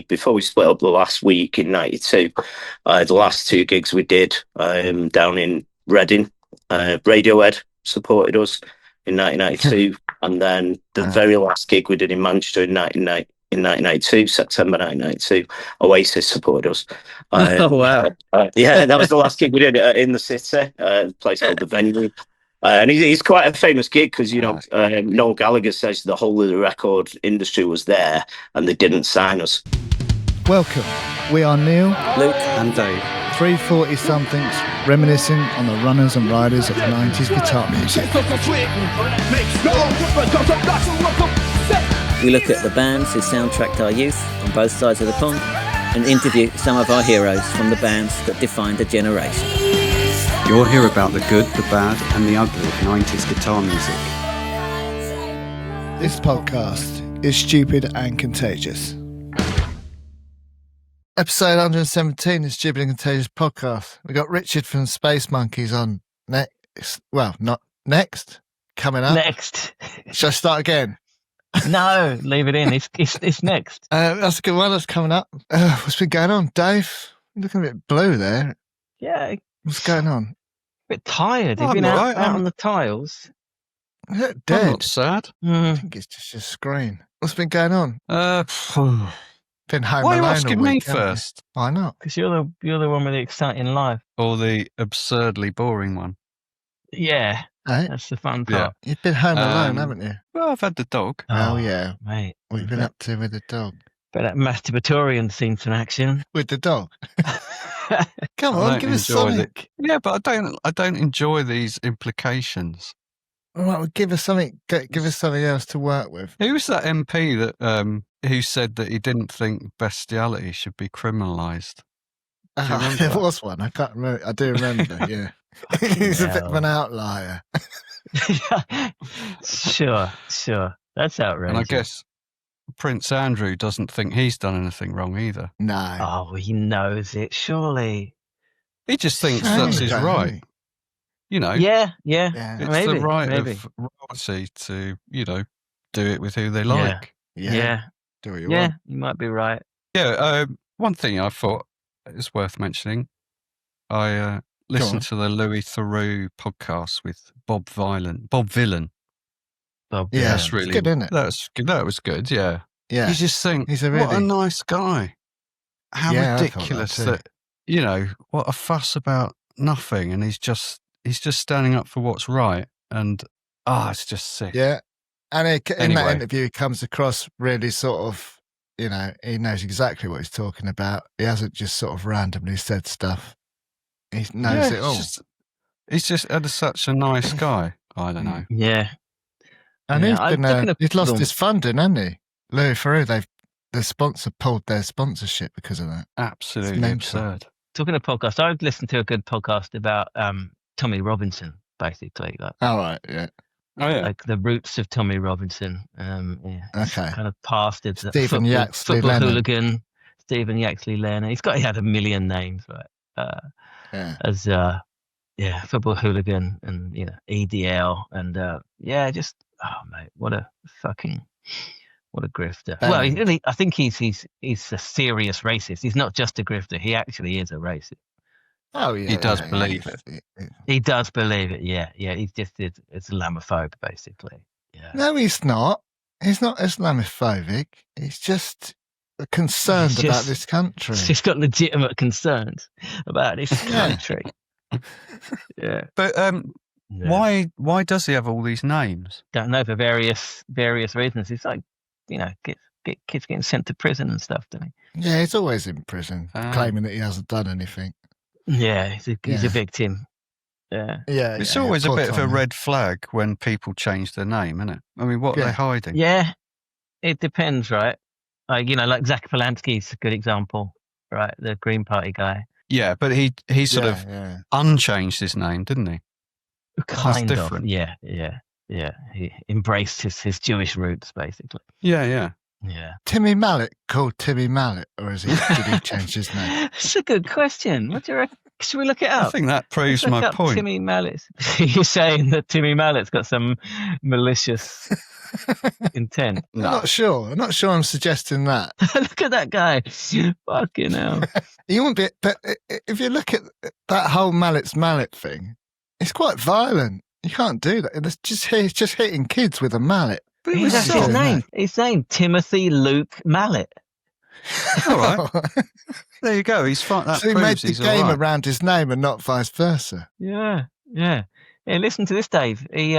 before we split up the last week in 92, the last 2 gigs we did down in Reading, Radiohead supported us in 1992, and then the very last gig we did in Manchester in 1992, September 1992, Oasis supported us. Oh, wow. Yeah, that was the last gig we did in the city, a place called The Venue. And he's quite a famous gig because, Noel Gallagher says the whole of the record industry was there and they didn't sign us. Welcome. We are Neil, Luke and Dave. 340-somethings reminiscing on the runners and riders of 90s guitar music. We look at the bands who soundtracked our youth on both sides of the pond and interview some of our heroes from the bands that defined a generation. You'll hear about the good, the bad and the ugly of 90s guitar music. This podcast is stupid and contagious. Episode 117 is Stupid and Contagious podcast. We got Richard from Space Monkeys on next. Well, not next. Coming up. Next. Shall I start again? No, leave it in. It's next. That's a good one. That's coming up. What's been going on, Dave? You're looking a bit blue there. Yeah. What's going on? A bit tired. You've been out on the tiles. You look dead. I'm not sad. I think it's just your screen. What's been going on? Been home Why are you alone asking all me week, haven't you? first? Why not? Because you're the one with the exciting life. Or the absurdly boring one? Yeah. Hey? That's the fun part. You've been home alone, haven't you? Well, I've had the dog. Oh, yeah. Mate. What have you been up to with the dog? But that masturbatorian seen some action. With the dog? Come on, give us something. Yeah, but I don't enjoy these implications. All right, well, give us something. Give us something else to work with. Who was that MP that who said that he didn't think bestiality should be criminalised? There was one. I can't remember. I do remember. Yeah, he's a bit of an outlier. Sure. That's outrageous. And I guess Prince Andrew doesn't think he's done anything wrong either. No. Oh, he knows it. Surely. He just thinks that's his right. You know. Yeah. It's maybe, the right maybe. of royalty to, do it with who they like. Yeah. Do what you want. Yeah, you might be right. Yeah. One thing I thought is worth mentioning. I listened to the Louis Theroux podcast with Bob Villan. Yeah, That's really good, isn't it? That was good. Yeah. Yeah. You just think, He's a what a nice guy. How ridiculous that, what a fuss about nothing, and he's just standing up for what's right, and it's just sick. Yeah, and in that interview, he comes across really sort of, he knows exactly what he's talking about. He hasn't just sort of randomly said stuff. He knows it all. He's just such a nice guy. I don't know. Yeah. And he's lost his funding, hasn't he? Louis Theroux, the sponsor pulled their sponsorship because of that. Absolutely absurd. Talking of podcasts, I've listened to a good podcast about Tommy Robinson, basically. Like, right, yeah. Oh, yeah. Like the roots of Tommy Robinson. Okay. Kind of past it. Stephen Yaxley football Lennon. hooligan, Stephen Yaxley Lennon. He had a million names, right? As football hooligan and EDL and mate, what a grifter. Well, I think he's a serious racist. He's not just a grifter. He actually is a racist. Oh yeah, he does believe it. He does believe it. Yeah. He's just it's Islamophobe, basically. Yeah. No, he's not. He's not Islamophobic. He's just concerned about this country. He's got legitimate concerns about this country. Yeah. But why does he have all these names? Don't know, for various reasons. It's like, get kids getting sent to prison and stuff, doesn't he? Yeah, he's always in prison, claiming that he hasn't done anything. Yeah, he's a victim. Yeah. It's always a bit of a red flag when people change their name, isn't it? I mean, what are they hiding? Yeah, it depends, right? Like Zach Polanski's a good example, right? The Green Party guy. Yeah, but he sort of unchanged his name, didn't he? Kind of. Yeah. He embraced his Jewish roots, basically. Yeah. Timmy Mallet called Timmy Mallet, or did he change his name? That's a good question. What do you reckon? Should we look it up? I think that proves Let's look my up point. Timmy Mallet's. You're saying that Timmy Mallet's got some malicious intent? I'm not sure. I'm not sure I'm suggesting that. Look at that guy. Fucking hell. You won't be, but if you look at that whole Mallet's mallet thing, it's quite violent. You can't do that. He's just hitting kids with a mallet. But That's his name. His name, Timothy Luke Mallet. All right. There you go. He's fine. That So he made proves the he's game all right. around his name and not vice versa. Yeah. Listen to this, Dave. He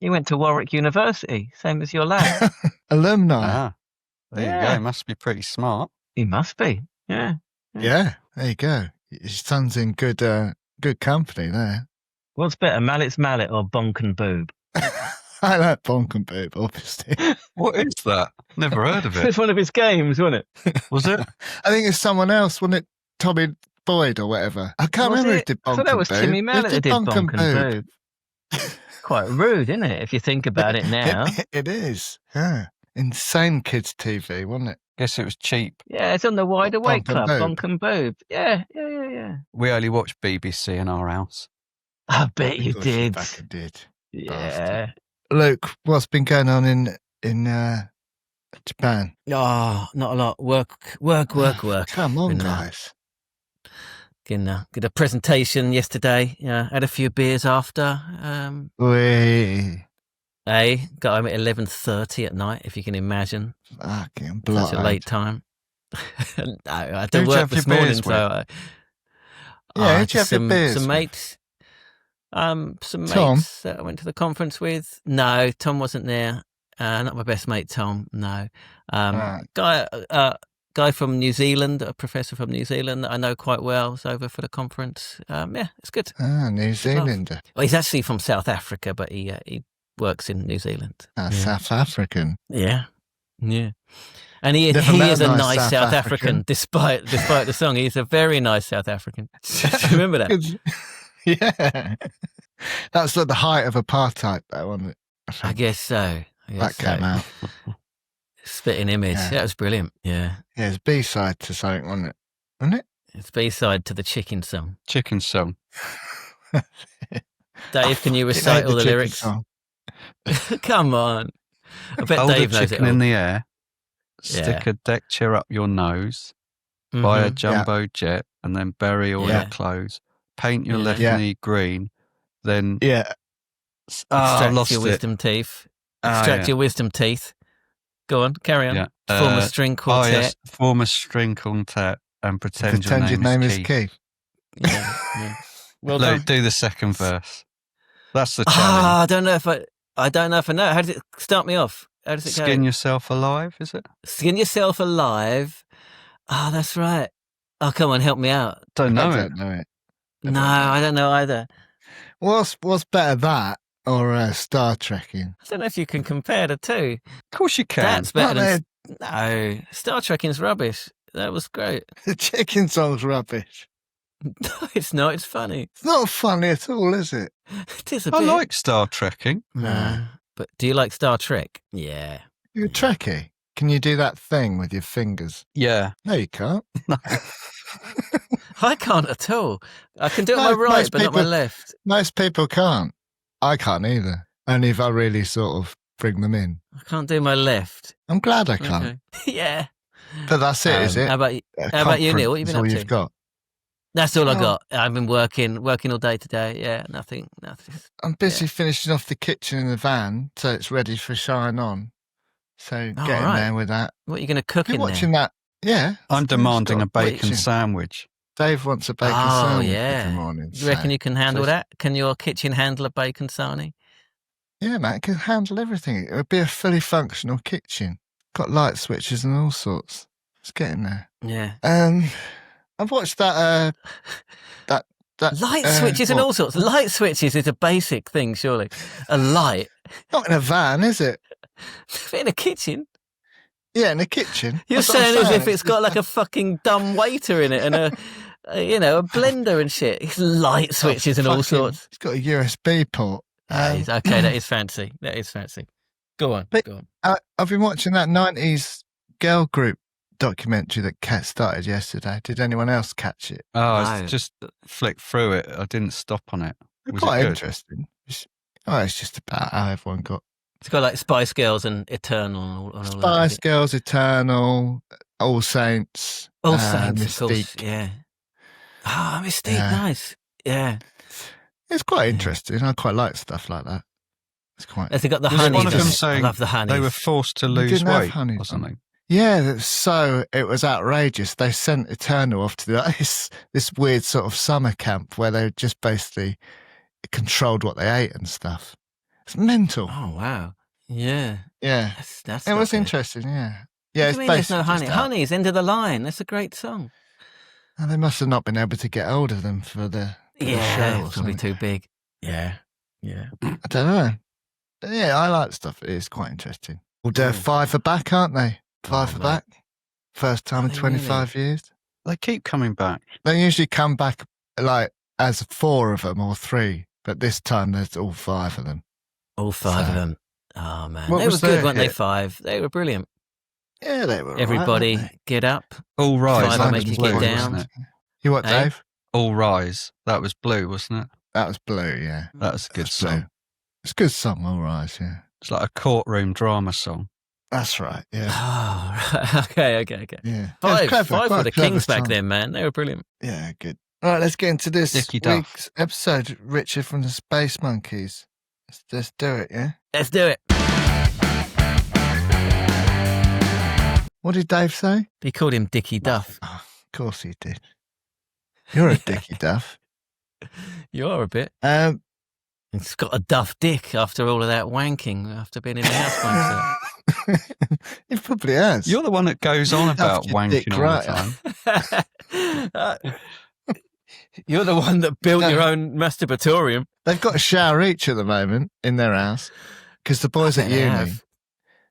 went to Warwick University, same as your lad. Alumni. Ah, there you go. He must be pretty smart. He must be. Yeah. Yeah, there you go. His son's in good company there. What's better, Mallet's Mallet or Bonk and Boob? I like Bonk and Boob, obviously. What is that? Never heard of it. It's one of his games, wasn't it? Was it? I think it's someone else, wasn't it? Tommy Boyd or whatever. I can't remember who did Bonk and Boob. I thought that was Timmy Mallet who did Bonk and Boob. Quite rude, isn't it, if you think about it now? It is. Yeah. Insane kids' TV, wasn't it? Guess it was cheap. Yeah, it's on the Wide Awake Bonk and Club, Boob. Bonk and Boob. Yeah. We only watched BBC in our house. I bet you Of course did. fucking did. Yeah. Luke, what's been going on in Japan? Oh, not a lot. Work. Come on, Been, guys. Did a presentation yesterday. Had a few beers after. We Got home at 11:30 at night, if you can imagine. fucking blood. Such a late time. No, I had to Who'd you work have this your morning, beers so Who'd you have your beers some with? mates. Some Tom? mates that I went to the conference with. No, Tom wasn't there. Not my best mate, Tom. No. Right. Guy from New Zealand, a professor from New Zealand that I know quite well, is over for the conference. It's good. New Zealander. Well, he's actually from South Africa, but he works in New Zealand. South African. Yeah. And he Never met is a a nice nice South South African. African, despite the song. He's a very nice South African. Do you remember that? Yeah. That's at the height of apartheid, though, wasn't it? I guess so. That came out. Spitting image. Yeah. That was brilliant. Yeah. Yeah, it's B-side to something, wasn't it? Wasn't it? It's B-side to the Chicken song. Chicken song. Dave, can you recite all the lyrics? Come on. I bet Hold Dave a knows it chicken all. in the air. Stick a deck chair up your nose. Buy a Mhm. jumbo jet and then bury all Yeah. your clothes. Paint your Yeah. left Yeah. knee green. Then Yeah. I Extract lost your it. wisdom teeth. Ah, Extract yeah. your wisdom teeth. Go on, carry on. Yeah. Form a string quartet. Form a string quartet and pretend your name is Keith. Keith. Yeah. Well Look, done. do the second verse. That's the challenge. I don't know if I know. How does it start me off? How does it go? Skin yourself alive, is it? Skin yourself alive. That's right. Oh, come on, help me out. Don't know I it. don't know it. No, I don't know either. What's better, that or Star Trekking? I don't know if you can compare the two. Of course you can. That's better Not than... No, Star Trekking's rubbish. That was great. The chicken song's rubbish. No, it's not. It's funny. It's not funny at all, is it? It is a I bit. like Star Trekking. No. But do you like Star Trek? Yeah. You're a Trekkie. Can you do that thing with your fingers? Yeah. No, you can't. I can't at all. I can do it No, on my right, most but not my people- left. Most people can't. I can't either. Only if I really sort of bring them in. I can't do my left. I'm glad I can't. Okay. Yeah. But that's it, is it? How about you? How about you, Neil? What have you Conference is been all up to? you've got. That's all I Oh. got. I've been working all day today. Yeah, nothing. I'm busy finishing off the kitchen in the van, so it's ready for shine on. So Oh, get in right. there with that. What are you going to cook You're in watching there? that? Yeah. I'm demanding a bacon kitchen. sandwich. Dave wants a bacon Oh, sandwich yeah. every morning. You reckon so- you can handle so- that? Can your kitchen handle a bacon sarnie? Yeah, man, it can handle everything. It would be a fully functional kitchen. Got light switches and all sorts. It's getting there. Yeah. I've watched that. That Light switches and what? all sorts. Light switches is a basic thing, surely. A light Not in a van, is it? in a kitchen. Yeah, in a kitchen. You're That's what I'm saying as if saying. it's got like a fucking dumb waiter in it and a blender and shit. It's light switches and all sorts. It's got a USB port. Okay, that is fancy. That is fancy. Go on. But- Go on. I've been watching that 90s girl group documentary that started yesterday. Did anyone else catch it? Oh, I just flicked through it. I didn't stop on it. Was quite it good? Interesting. It's just about how everyone got. It's got like Spice Girls and Eternal. And Spice Girls, Eternal, All Saints. All Saints, Mystique. of course. Yeah. Ah, Mystique, nice. Yeah. It's quite interesting. I quite like stuff like that. It's quite. They got the Was honey. one of them saying I love the honey. they were forced to lose weight or something? Yeah, so it was outrageous. They sent Eternal off to this weird sort of summer camp where they just basically controlled what they ate and stuff. It's mental. Oh wow! Yeah, yeah. That's it was interesting. Yeah, yeah. What do you mean there's no honey? Honey's End of the Line. That's a great song. And they must have not been able to get hold of them for the show. Probably too big. Yeah. I don't know. But yeah, I like stuff. It is quite interesting. Well, they're 5 are back, aren't they? 5 are back. First time in 25 years. They keep coming back. They usually come back like as 4 of them or 3, but this time there's all 5 of them. All 5 of them. Oh man, they were good, weren't they? 5. They were brilliant. Yeah, they were. Everybody, right, get up. All rise. 5 make you get down. You what, Dave? All rise. That was Blue, wasn't it? That was Blue. Yeah, that was a good song. Blue. It's a good song. All Rise. Yeah, it's like a courtroom drama song. That's right. Yeah. Oh, right. Okay. Yeah. 5 were the kings back then, man. They were brilliant. Yeah, good. All right, let's get into this week's episode. Richard from the Space Monkeys. Let's do it, yeah? Let's do it. What did Dave say? He called him Dickie Duff. Oh, of course he did. You're a Dickie Duff. You are a bit. It's got a duff dick after all of that wanking after being in the house by himself. He probably has. You're the one that goes on about wanking all the time. You're the one that built your own masturbatorium. They've got a shower each at the moment in their house because the boys at uni.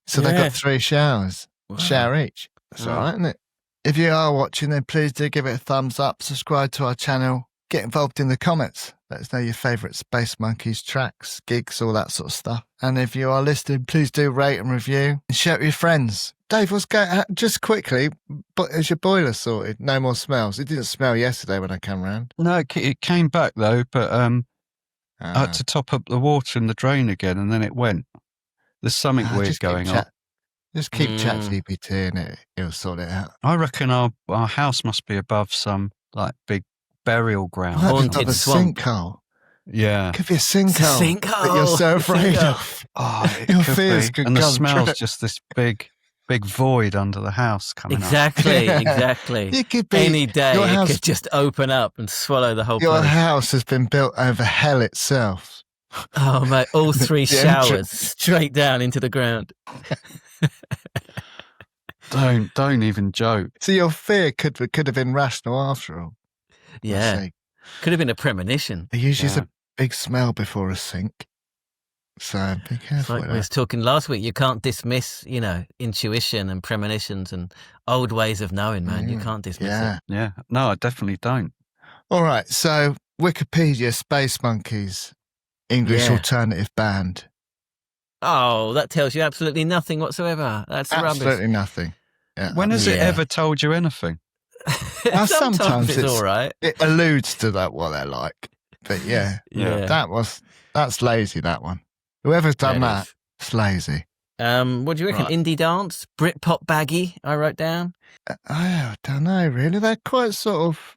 So they've got 3 showers. Wow. Shower each. That's all right, isn't it? If you are watching, then please do give it a thumbs up, subscribe to our channel, get involved in the comments. Let us know your favourite Space Monkeys tracks, gigs, all that sort of stuff. And if you are listening, please do rate and review and share it with your friends. Dave, what's going? Just quickly, but is your boiler sorted? No more smells. It didn't smell yesterday when I came round. No, it came back though, but I had to top up the water in the drain again, and then it went. There's something weird going on. Just keep ChatGPT and it'll sort it out. I reckon our house must be above some like big burial ground. Haunted sinkhole. Yeah. It could be a sinkhole that you're so afraid of. Oh, your fears could and the come smell's true. Just this big void under the house coming up. Exactly. It could be any day it could just open up and swallow the whole place. Your house has been built over hell itself. Oh mate, all 3 showers straight down into the ground. Don't even joke. So your fear could have been rational after all. Yeah. Could have been a premonition. There usually is a big smell before a sink. So be careful. Like we was talking last week, you can't dismiss, intuition and premonitions and old ways of knowing, man. You can't dismiss it. Yeah. No, I definitely don't. All right. So Wikipedia, Space Monkeys, English alternative band. Oh, that tells you absolutely nothing whatsoever. That's rubbish. Absolutely nothing. Yeah, when has it ever told you anything? Sometimes it's all right. It alludes to that what they're like. But that's lazy, that one. Whoever's done that, it's lazy. What do you reckon? Indie dance? Britpop baggy, I wrote down. I don't know, really. They're quite sort of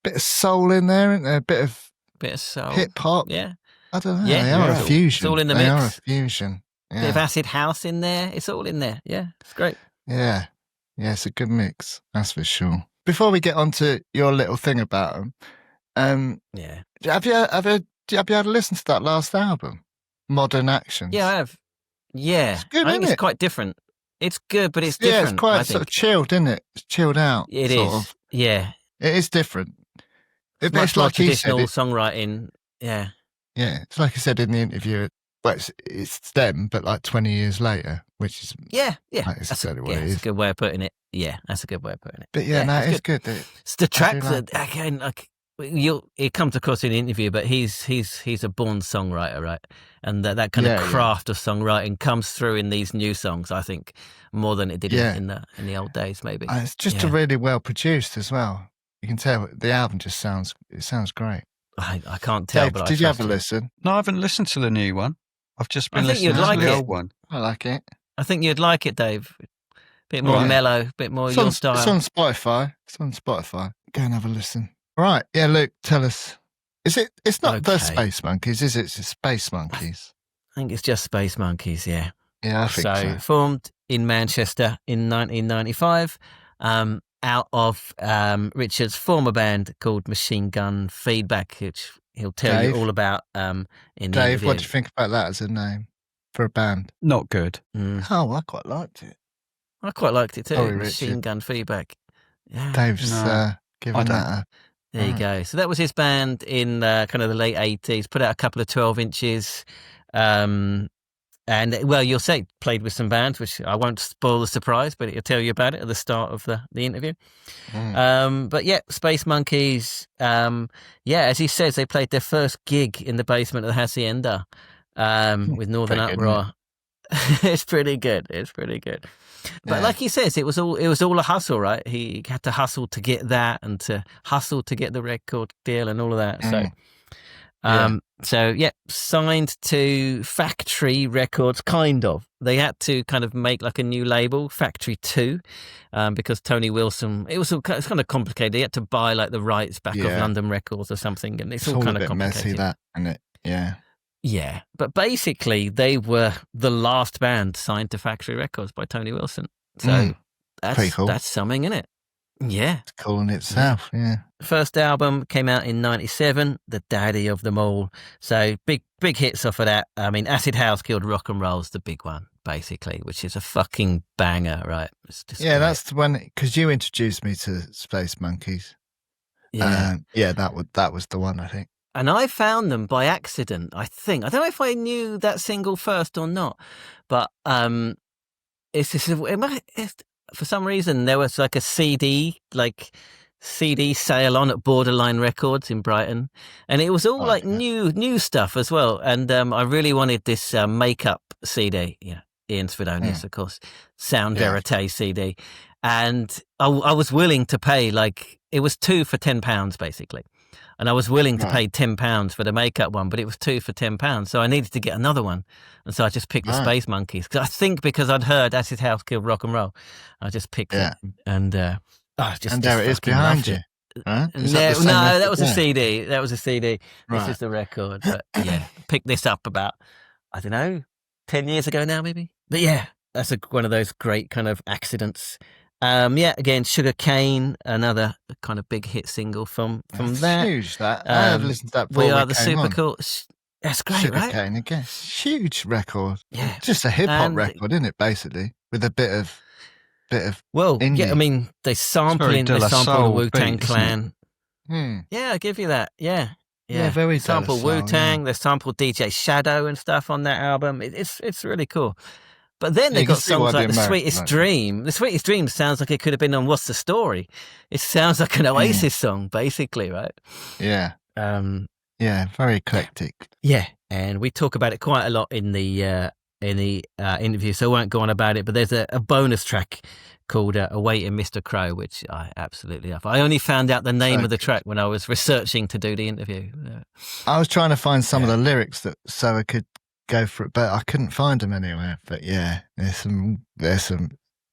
bit of soul in there, isn't there? A bit of soul. Hip hop. Yeah. I don't know. They are a fusion. It's all in the mix. They are a fusion. Yeah. Bit of acid house in there. It's all in there. Yeah, it's great. Yeah. Yeah, it's a good mix. That's for sure. Before we get on to your little thing about them, have you had to listen to that last album, Modern Actions? Yeah, I have. Yeah. It's good, I think it's quite different. It's good, but it's different. Yeah, it's quite sort of chilled, isn't it? It's chilled out. It is. Yeah. It is different. It's much like traditional songwriting. Yeah. Yeah, it's like I said in the interview. Well, it's them, but like 20 years later, which is that's exactly what it is. That's a good way of putting it. Yeah, that's a good way of putting it. But it's good. It's the tracks that again, like it comes across in the interview, but he's a born songwriter, right? And that kind of craft of songwriting comes through in these new songs, I think, more than it did in the old days, maybe. It's just really well produced as well. You can tell the album just sounds great. I can't tell. Dave, but did you have a listen? No, I haven't listened to the new one. I've just been listening to the old one. I like it. I think you'd like it, Dave. Bit more mellow, bit more your style. It's on Spotify. Go and have a listen. Right, yeah, Luke, tell us. It's not the Space Monkeys, is it? It's the Space Monkeys. I think it's just Space Monkeys, yeah. Yeah, I think so. Formed in Manchester in 1995, out of Richard's former band called Machine Gun Feedback, which he'll tell you all about in the Dave, what do you think about that as a name for a band? Not good. Oh, I quite liked it. I quite liked it too. Sorry, Machine Richard. Gun Feedback. Yeah. Dave's given that. There you go. So that was his band in kind of the late 80s. Put out a couple of 12 inches. And, well, you'll say played with some bands, which I won't spoil the surprise, but it'll tell you about it at the start of the interview. But yeah, Space Monkeys, as he says, they played their first gig in the basement of the Hacienda with Northern Uproar. It's pretty good. But like he says, it was all a hustle, right? He had to hustle to get that and to hustle to get the record deal and all of that. So, signed to Factory Records, kind of. They had to kind of make like a new label, Factory 2, because Tony Wilson, it's kind of complicated. They had to buy like the rights back of London Records or something, and it's all kind of complicated. Messy, that, isn't it? Yeah. Yeah, but basically they were the last band signed to Factory Records by Tony Wilson. So that's cool. That's something, isn't it? Yeah. It's cool in itself, yeah. First album came out in 97, the daddy of them all. So big hits off of that. I mean, Acid House Killed Rock and Roll's the big one, basically, which is a fucking banger, right? It's just great. That's the one, because you introduced me to Space Monkeys. Yeah. That was the one, I think. And I found them by accident, I think. I don't know if I knew that single first or not, but for some reason there was like a CD sale on at Borderline Records in Brighton, and it was all new stuff as well. And I really wanted this Makeup CD, Ian Svidonius, of course, Sound Verite CD, and I was willing to pay, like, it was 2 for £10 basically. And I was willing to pay £10 for the Makeup one, but it was 2 for £10. So I needed to get another one. And so I just picked the Space Monkeys. Because I'd heard Acid House Killed Rock and Roll. I just picked it. And there it is behind you. Huh? That was a CD. That was a CD. This is the record. But picked this up about, I don't know, 10 years ago now maybe. But that's one of those great kind of accidents. Again, Sugar Cane, another kind of big hit single from that. Huge, that. I have listened to that before. We Are the Super Cool. That's great, Sugar right? Cane again. Huge record. Yeah. Just a hip-hop record, isn't it, basically? With a bit of indie. Yeah, I mean, they sample the Wu-Tang Clan. Yeah, I give you that. Yeah, very sample Wu-Tang. They sample DJ Shadow and stuff on that album. It's really cool. But then they got songs like The Sweetest Dream. The Sweetest Dream sounds like it could have been on What's the Story? It sounds like an Oasis song, basically, right? Yeah. Very eclectic. Yeah, and we talk about it quite a lot in the interview, so I won't go on about it. But there's a bonus track called Awaiting Mr. Crow, which I absolutely love. I only found out the name of the track when I was researching to do the interview. I was trying to find some of the lyrics so I could go for it, but I couldn't find them anywhere. But there's some.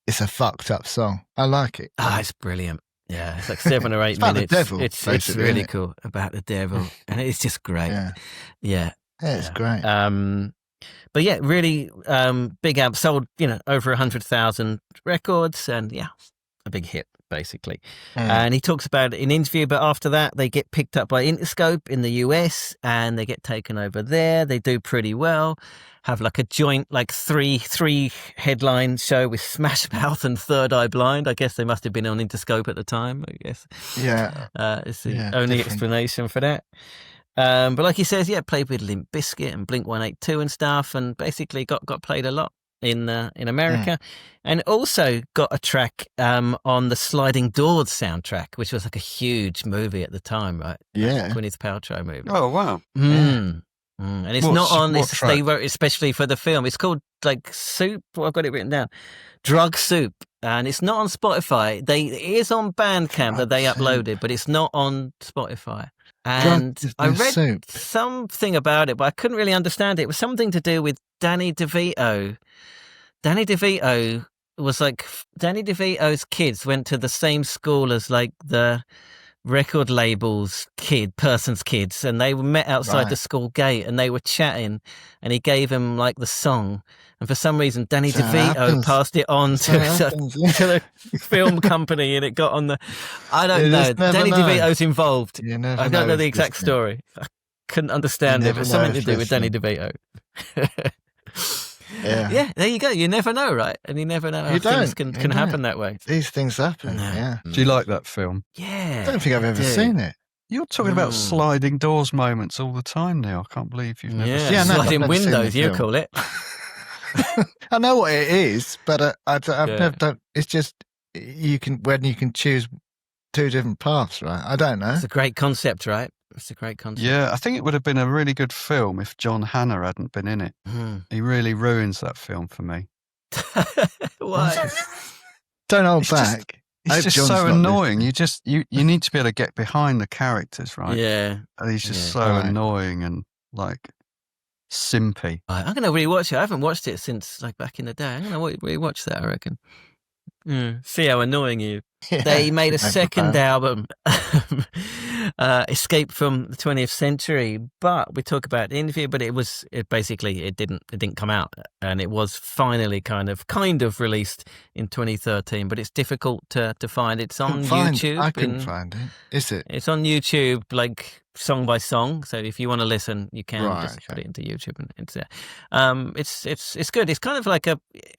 It's a fucked up song. I like it. It's brilliant. Yeah, it's like 7 or 8 minutes. The devil, it's really cool, about the devil, and it's just great. Yeah, it's great. But really big album, sold over 100,000 records, and a big hit basically. And he talks about it in interview, but after that they get picked up by Interscope in the US and they get taken over there. They do pretty well, have like a joint like three headline show with Smash Mouth and Third Eye Blind. I guess they must have been on Interscope at the time, I guess. It's the only explanation for that. But like he says, played with Limp Bizkit and Blink-182 and stuff, and basically got played a lot in America, and also got a track on the Sliding Doors soundtrack, which was like a huge movie at the time, right? Yeah, Gwyneth Paltrow movie. Oh wow! And it's not on. They wrote especially for the film. It's called like Soup. I've got it written down. Drug Soup, and it's not on Spotify. It is on Bandcamp that they uploaded, but it's not on Spotify. And I read something about it, but I couldn't really understand it. It was something to do with Danny DeVito. Danny DeVito's kids went to the same school as like the record label's person's kids, and they met outside the school gate and they were chatting, and he gave him like the song, and for some reason Danny DeVito passed it on to the film company, and it got on the I don't know. Danny DeVito's involved. I don't know the exact story. I couldn't understand it, but something to do with Danny DeVito. Yeah, there you go. You never know, right? And you never know how things can happen that way. These things happen. Yeah. Do you like that film? Yeah. I don't think I've ever seen it. You're talking about sliding doors moments all the time now. I can't believe you've never seen it. Sliding windows, you call it. I know what it is, but I've never done. It's just you can choose two different paths, right? I don't know. It's a great concept, right? It's a great concept. Yeah, I think it would have been a really good film if John Hannah hadn't been in it. He really ruins that film for me. Why? Don't hold back. It's just so annoying. You need to be able to get behind the characters, right? Yeah. And he's just so annoying and like simpy. I'm going to rewatch it. I haven't watched it since like back in the day. I'm going to rewatch that, I reckon. See how annoying you. Yeah, they made a second album, Escape from the 20th Century, but we talk about the interview, but it didn't come out, and it was finally kind of released in 2013, but it's difficult to find. It's on YouTube. I couldn't find it. Is it? It's on YouTube, like song by song. So if you want to listen, you can put it into YouTube, and it's there. It's good. It's kind of like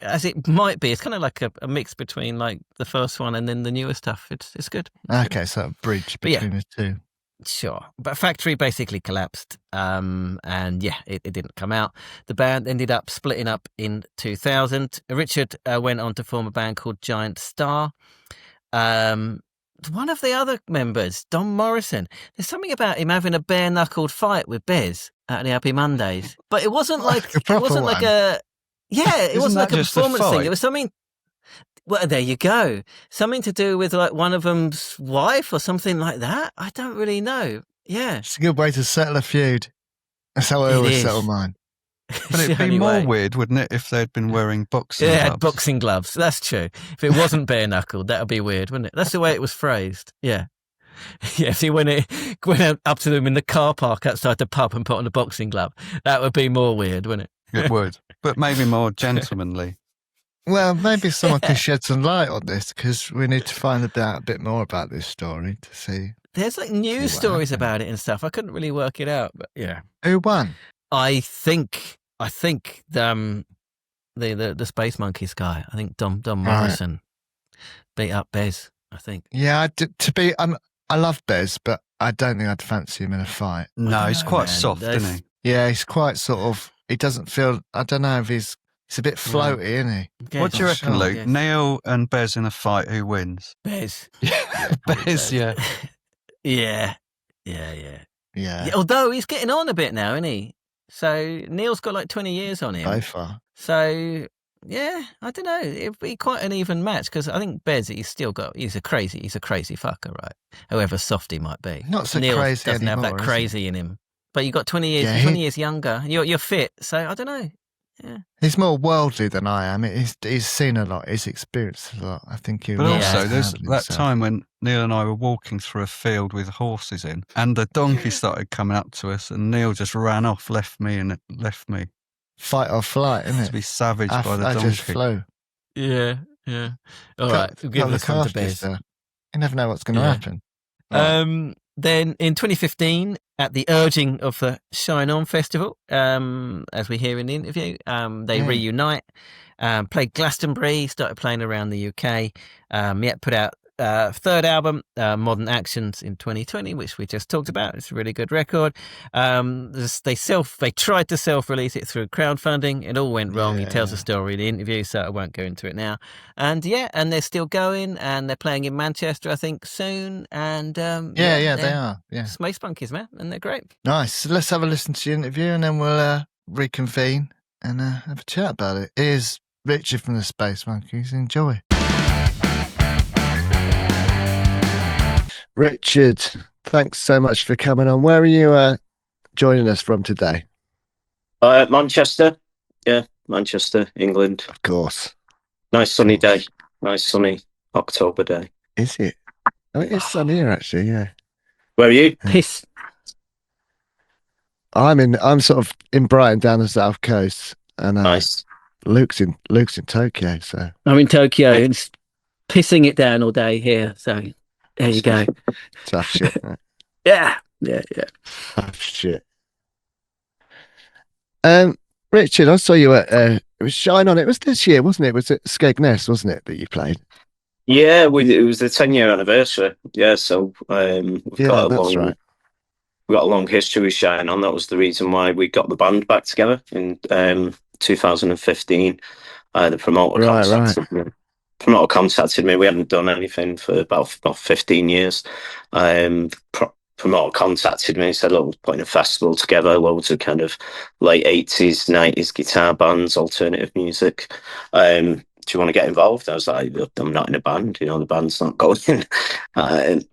it's kind of like a mix between like the first one and then the newer stuff. It's good. Okay, so a bridge between the two. Sure. But Factory basically collapsed, and it didn't come out. The band ended up splitting up in 2000. Richard went on to form a band called Giant Star. One of the other members, Don Morrison, there's something about him having a bare-knuckled fight with Bez at the Happy Mondays. But it wasn't like a performance thing. It was something. Well, there you go. Something to do with like one of them's wife or something like that. I don't really know. Yeah. It's a good way to settle a feud. That's how I always settle mine. But it'd be more weird, wouldn't it, if they'd been wearing boxing gloves? Yeah, boxing gloves. That's true. If it wasn't bare knuckled, that would be weird, wouldn't it? That's the way it was phrased. Yeah. Yeah, if he went up to them in the car park outside the pub and put on a boxing glove, that would be more weird, wouldn't it? It would. But maybe more gentlemanly. Well, maybe someone can shed some light on this, because we need to find out a bit more about this story to see. There's like news stories about it and stuff. I couldn't really work it out, but yeah. Who won? I think the Space Monkeys guy. I think Don Morrison beat up Bez. I think. Yeah, I love Bez, but I don't think I'd fancy him in a fight. No, he's quite soft, isn't he? Yeah, he's quite sort of. He doesn't feel. I don't know if he's a bit floaty, isn't he? Okay, what do you reckon, Luke? Yes. Neil and Bez in a fight, who wins? Bez. Bez, yeah. Yeah. Although he's getting on a bit now, isn't he? So Neil's got like 20 years on him. By far. So yeah, I don't know. It'd be quite an even match, because I think Bez, he's a crazy fucker, right? However soft he might be. Not so Neil crazy doesn't anymore, have that crazy in him. But you got 20 years younger. You're fit, so I don't know. Yeah. He's more worldly than I am. He's seen a lot. He's experienced a lot. I think he. But also, there's that time when Neil and I were walking through a field with horses in, and the donkey started coming up to us, and Neil just ran off, left me. Fight or flight, isn't it? To be savaged by the donkey. I just flew. Yeah. All right, we'll give this one to Bez. You never know what's going to happen. Right. Then in 2015, at the urging of the Shine On Festival, as we hear in the interview, they reunite, played Glastonbury, started playing around the UK, put out third album, Modern Actions, in 2020, which we just talked about. It's a really good record. They tried to self-release it through crowdfunding. It all went wrong. He tells a story in the interview, so I won't go into it now. And they're still going, and they're playing in Manchester, I think, soon. And they are. Yeah, Space Monkeys, man, and they're great. Nice. So let's have a listen to the interview, and then we'll reconvene and have a chat about it. Here's Richard from the Space Monkeys. Enjoy. Richard, thanks so much for coming on. Where are you joining us from today? Manchester. Yeah, Manchester, England. Of course. Nice sunny day. Nice sunny October day. Is it? Oh, it is sunny here, actually, yeah. Where are you? Piss. I'm sort of in Brighton down the south coast, and nice. Luke's in Tokyo, so I'm in Tokyo. It's pissing it down all day here, so there you go. Tough shit. Right? Yeah. Tough shit. Richard, I saw you at it was Shine On. It was this year, wasn't it? Was it Skegness, wasn't it, that you played? Yeah, it was the 10-year anniversary. Yeah, so we've got a long history with Shine On. That was the reason why we got the band back together in 2015. The promoter contacted me. We hadn't done anything for about 15 years. Promoter contacted me and said, look, we're putting a festival together, loads of kind of late 80s, 90s guitar bands, alternative music. Do you want to get involved? I was like, I'm not in a band, the band's not going. So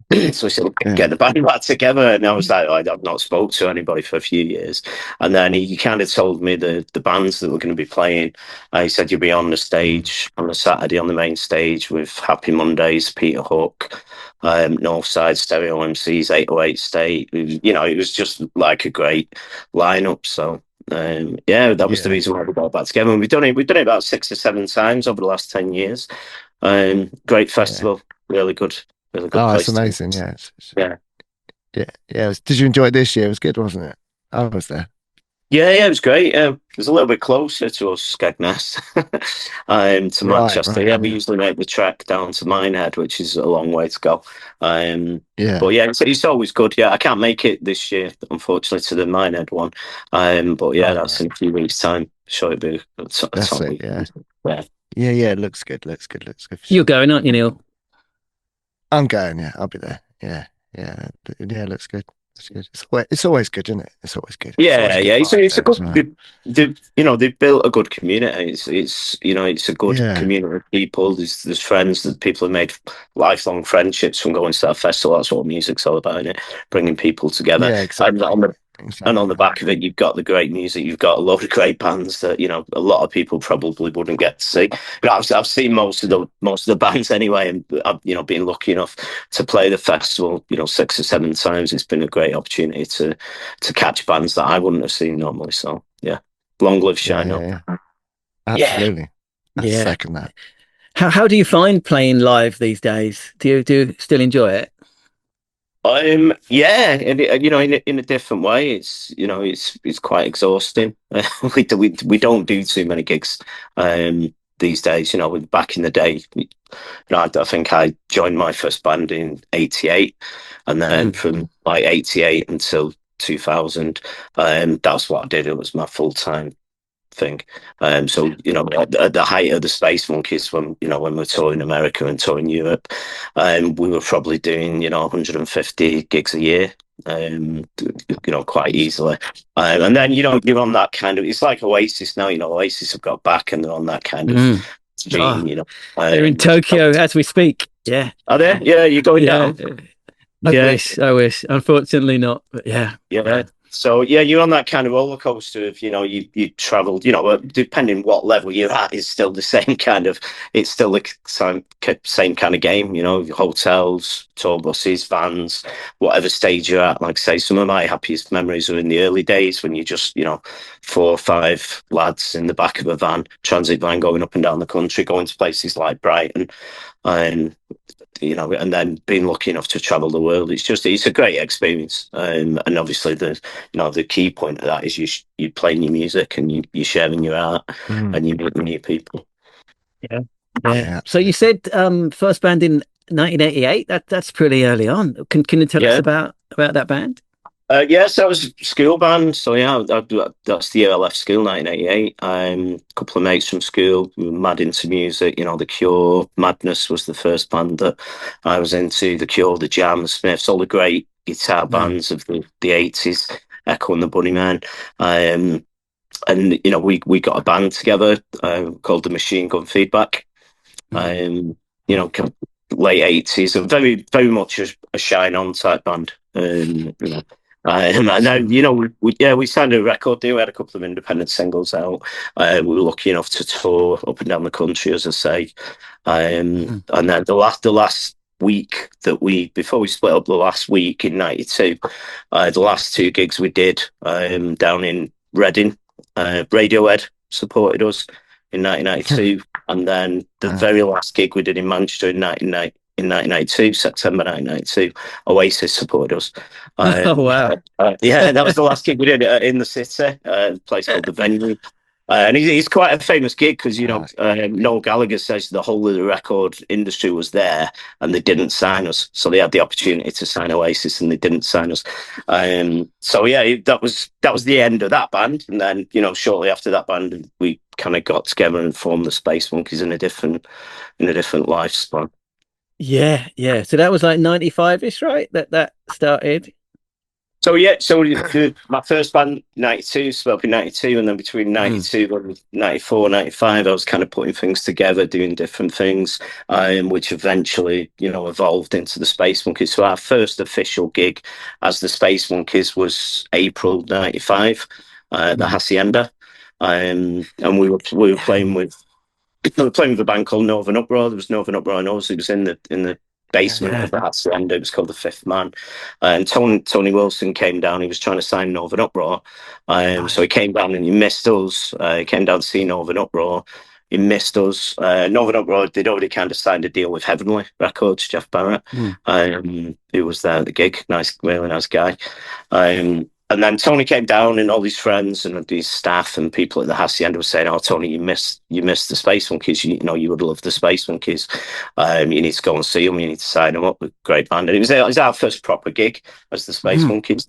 he said, get the band back together. And I was like, I've not spoke to anybody for a few years. And then he kind of told me the bands that were going to be playing. He said, you'll be on the stage on the Saturday on the main stage with Happy Mondays, Peter Hook, Northside, Stereo MCs, 808 State. It was just like a great lineup. So that was the reason why we got back together. And we've done it about 6 or 7 times over the last 10 years. Great festival, really good place. It's amazing. Yeah. Did you enjoy it this year? It was good, wasn't it? I was there. Yeah, it was great. It was a little bit closer to us, Skegness, to Manchester. Right, we usually make the trek down to Minehead, which is a long way to go. But it's always good. Yeah, I can't make it this year, unfortunately, to the Minehead one. That's in a few weeks' time. Sure, it'll be. That's it. Yeah. It looks good. Looks good. You're going, aren't you, Neil? I'm going. Yeah, I'll be there. Yeah. Looks good. It's always good, isn't it? It's always good. It's a good. They've built a good community. It's a good community of people. There's friends that people have made lifelong friendships from going to that festival. That's what music's all about, isn't it? Bringing people together. Yeah, exactly. And on the back of it, you've got the great music. You've got a lot of great bands that a lot of people probably wouldn't get to see. But I've seen most of the bands anyway, and I've been lucky enough to play the festival 6 or 7 times. It's been a great opportunity to catch bands that I wouldn't have seen normally. So long live Shine On. Absolutely. Yeah. Second that. How do you find playing live these days? Do you still enjoy it? In a different way. It's quite exhausting. We don't do too many gigs these days. Back in the day, I think I joined my first band in '88, and then from like '88 until 2000, that's what I did. It was my full time thing. At the height of the Space Monkeys, when we're touring America and touring Europe, we were probably doing 150 gigs a year, quite easily. And then you're on that kind of, it's like Oasis now. Oasis have got back and they're on that kind of gene. They're in Tokyo as we speak. Yeah, are they? Yeah, you're going down. I wish. Unfortunately, not. But yeah. So you're on that kind of roller coaster of you travelled, depending what level you're at, is still the same kind of, it's still the same kind of game. Hotels, tour buses, vans, whatever stage you're at. Like I say, some of my happiest memories are in the early days when you just 4 or 5 lads in the back of a van, transit van, going up and down the country, going to places like Brighton, and then being lucky enough to travel the world. It's a great experience. And obviously the key point of that is you playing your music and you're sharing your art and you meet new people. Yeah. So you said first band in 1988. That's pretty early on. Can you tell us about that band? Yes, that was school band. So yeah, that's the year I left school, 1988. A couple of mates from school were mad into music. The Cure, Madness was the first band that I was into. The Cure, the Jam, the Smiths, all the great guitar bands of the 80s, Echo and the Bunnymen. And we got a band together called the Machine Gun Feedback. Kind of late 80s, and very very much a shine on type band. And we signed a record deal. We had a couple of independent singles out. We were lucky enough to tour up and down the country, as I say. And then the last week before we split up, the last week in '92, the last two gigs we did down in Reading, Radiohead supported us in 1992, and then the very last gig we did in Manchester in 1992, September 1992, Oasis supported us. Oh wow! That was the last gig we did in the city, a place called the Venue. And he's quite a famous gig because Noel Gallagher says the whole of the record industry was there and they didn't sign us, so they had the opportunity to sign Oasis and they didn't sign us. That was the end of that band, and then shortly after that band we kind of got together and formed the Space Monkeys in a different lifespan. Yeah. So that was like 95ish, right? That started. So my first band, 92, split up in 92, and then between 92 and 94, 95, I was kind of putting things together, doing different things, which eventually, evolved into the Space Monkeys. So our first official gig as the Space Monkeys was April 95, the Hacienda. And we were playing with a band called Northern Uproar. There was Northern Uproar and us. It was in the basement of the Hacienda. It was called the Fifth Man, and Tony Wilson came down. He was trying to sign Northern Uproar, so he came down and he missed us. He came down to see Northern Uproar. He missed us. Northern Uproar, they'd already kind of signed a deal with Heavenly Records, Jeff Barrett, who was there at the gig. Really nice guy. And then Tony came down, and all his friends and his staff and people at the Hacienda were saying, "Oh, Tony, you missed the Space Monkeys. You would love the Space Monkeys. You need to go and see them. You need to sign them up. Great band." And it was our first proper gig as the Space Monkeys.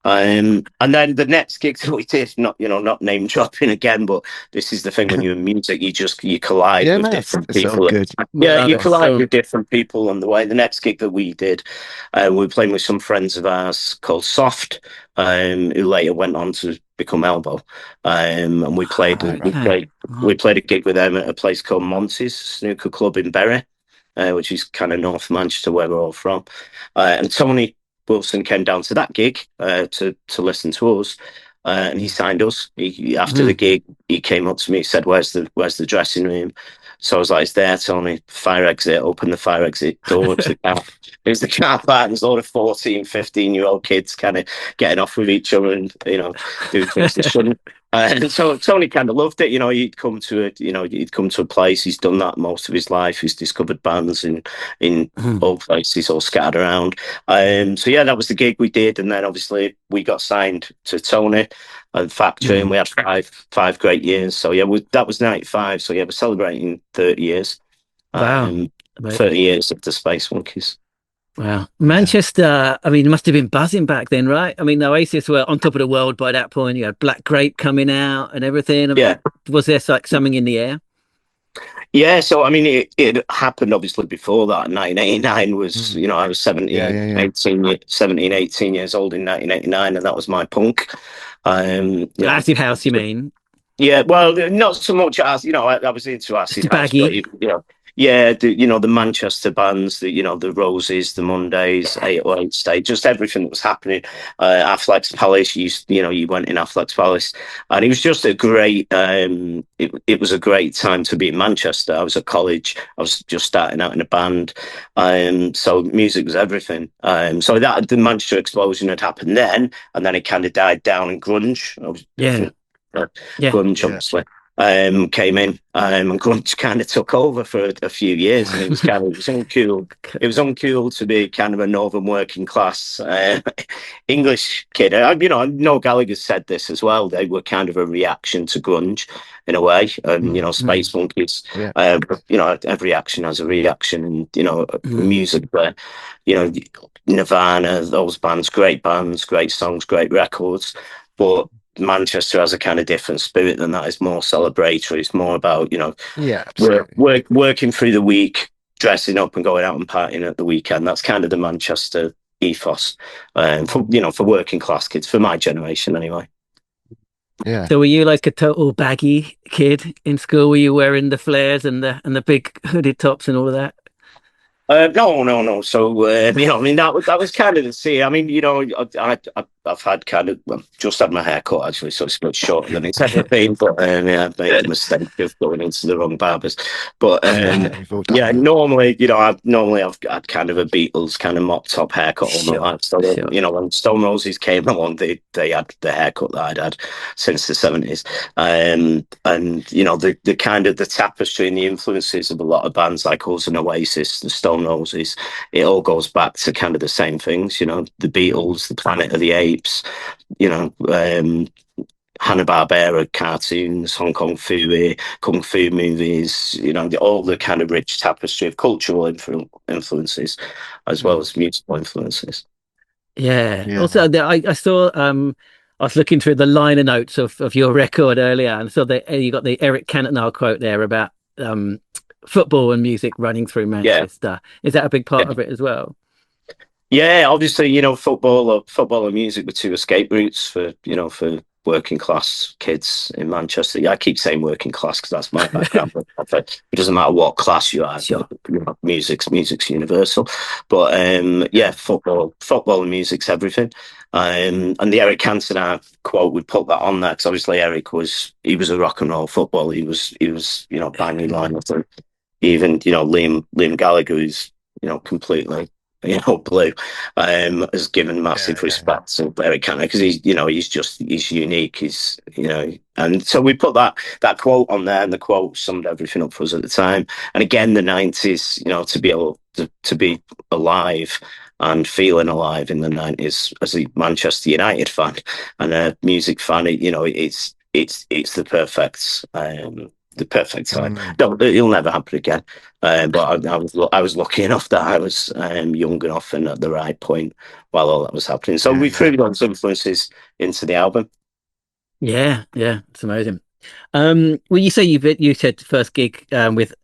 And then the next gig that we did, not name dropping again, but this is the thing when you're in music, you collide with different people. You collide with different people on the way. The next gig that we did, we were playing with some friends of ours called Soft, who later went on to become Elbow. And we played a gig with them at a place called Monty's Snooker Club in Bury, which is kind of North Manchester, where we're all from. And Tony Wilson came down to that gig to listen to us, and he signed us. After the gig, he came up to me, he said, where's the dressing room? So I was like, "It's there, Tony. Fire exit." Open the fire exit door to the car. It was the car park, and there's a lot of 14, 15-year-old kids kind of getting off with each other and doing things they shouldn't. And so Tony kind of loved it. He'd come to a place. He's done that most of his life. He's discovered bands in all places, all scattered around. That was the gig we did, and then obviously we got signed to Tony and Factory, and we had five great years. So that was 95. So we're celebrating 30 years. Wow, 30 years of the Space Monkeys. Wow. Manchester, I mean, it must have been buzzing back then, right? I mean, Oasis were on top of the world by that point. You had Black Grape coming out and everything. I mean, was there like something in the air? Yeah, so I mean, it happened obviously before that. 1989 was, I was 17, 18 years old in 1989, and that was my punk. Acid house, you mean? Yeah, well, not so much as, I was into acid house, baggy. But, the Manchester bands, the Roses, the Mondays, 808 State, just everything that was happening. Affleck's Palace, you went in Affleck's Palace, and it was just a great. It was a great time to be in Manchester. I was at college. I was just starting out in a band, so music was everything. So that the Manchester explosion had happened then, and then it kind of died down in grunge. Grunge, obviously. came in, and grunge kind of took over for a few years, and it was uncool. It was uncool to be kind of a northern working class English kid. Noel Gallagher said this as well. They were kind of a reaction to grunge in a way, and Space Monkeys. Every action has a reaction, and music where, Nirvana, those bands, great songs, great records, but Manchester has a kind of different spirit than that. It's more celebratory. It's more about, working through the week, dressing up and going out and partying at the weekend. That's kind of the Manchester ethos, for working class kids, for my generation anyway. Yeah. So were you like a total baggy kid in school? Were you wearing the flares and the big hooded tops and all of that? No. So that was kind of the scene. I mean, I've had just had my hair cut actually, so it's much shorter than it's ever been. But I made the mistake of going into the wrong barbers. But normally, I've had kind of a Beatles kind of mop top haircut all my life. So when Stone Roses came along, they had the haircut that I'd had since the 70s. And the kind of the tapestry and the influences of a lot of bands like us and Oasis, the Stone Roses, it all goes back to kind of the same things, the Beatles, the Planet of the Apes, Hanna-Barbera cartoons, Hong Kong Phooey, Kung Fu movies, all the kind of rich tapestry of cultural influences as well as musical influences. Yeah. Also, I saw, I was looking through the liner notes of your record earlier, and so you got the Eric Cantona quote there about football and music running through Manchester. Is that a big part of it as well? Yeah, obviously, football and music were two escape routes for working class kids in Manchester. Yeah, I keep saying working class because that's my background. But it doesn't matter what class you are. Sure. Music's universal. But football and music's everything. And the Eric Cantona quote, we put that on there because obviously Eric was a rock and roll footballer. He was banging line with him. Even Liam Gallagher, who's completely blue, has given massive respect to Eric Cantona because he's unique. And so we put that quote on there, and the quote summed everything up for us at the time. And again, the 90s, to be able to be alive and feeling alive in the 90s as a Manchester United fan and a music fan, it's the perfect. The perfect time. It'll never happen again. But I was lucky enough that I was young enough and at the right point while all that was happening. So we threw those influences into the album. Yeah, it's amazing. Well, you say you said first gig with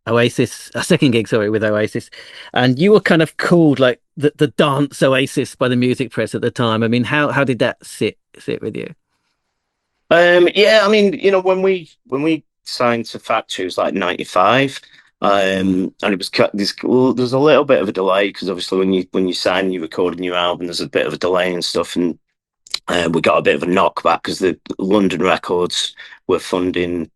Oasis, a second gig, sorry, with Oasis, and you were kind of called like the dance Oasis by the music press at the time. I mean, how did that sit with you? I mean, when we signed to Factory, it was like 95, and it was there's a little bit of a delay because obviously when you sign and you record a new album, there's a bit of a delay and stuff, and we got a bit of a knockback because the London records were funding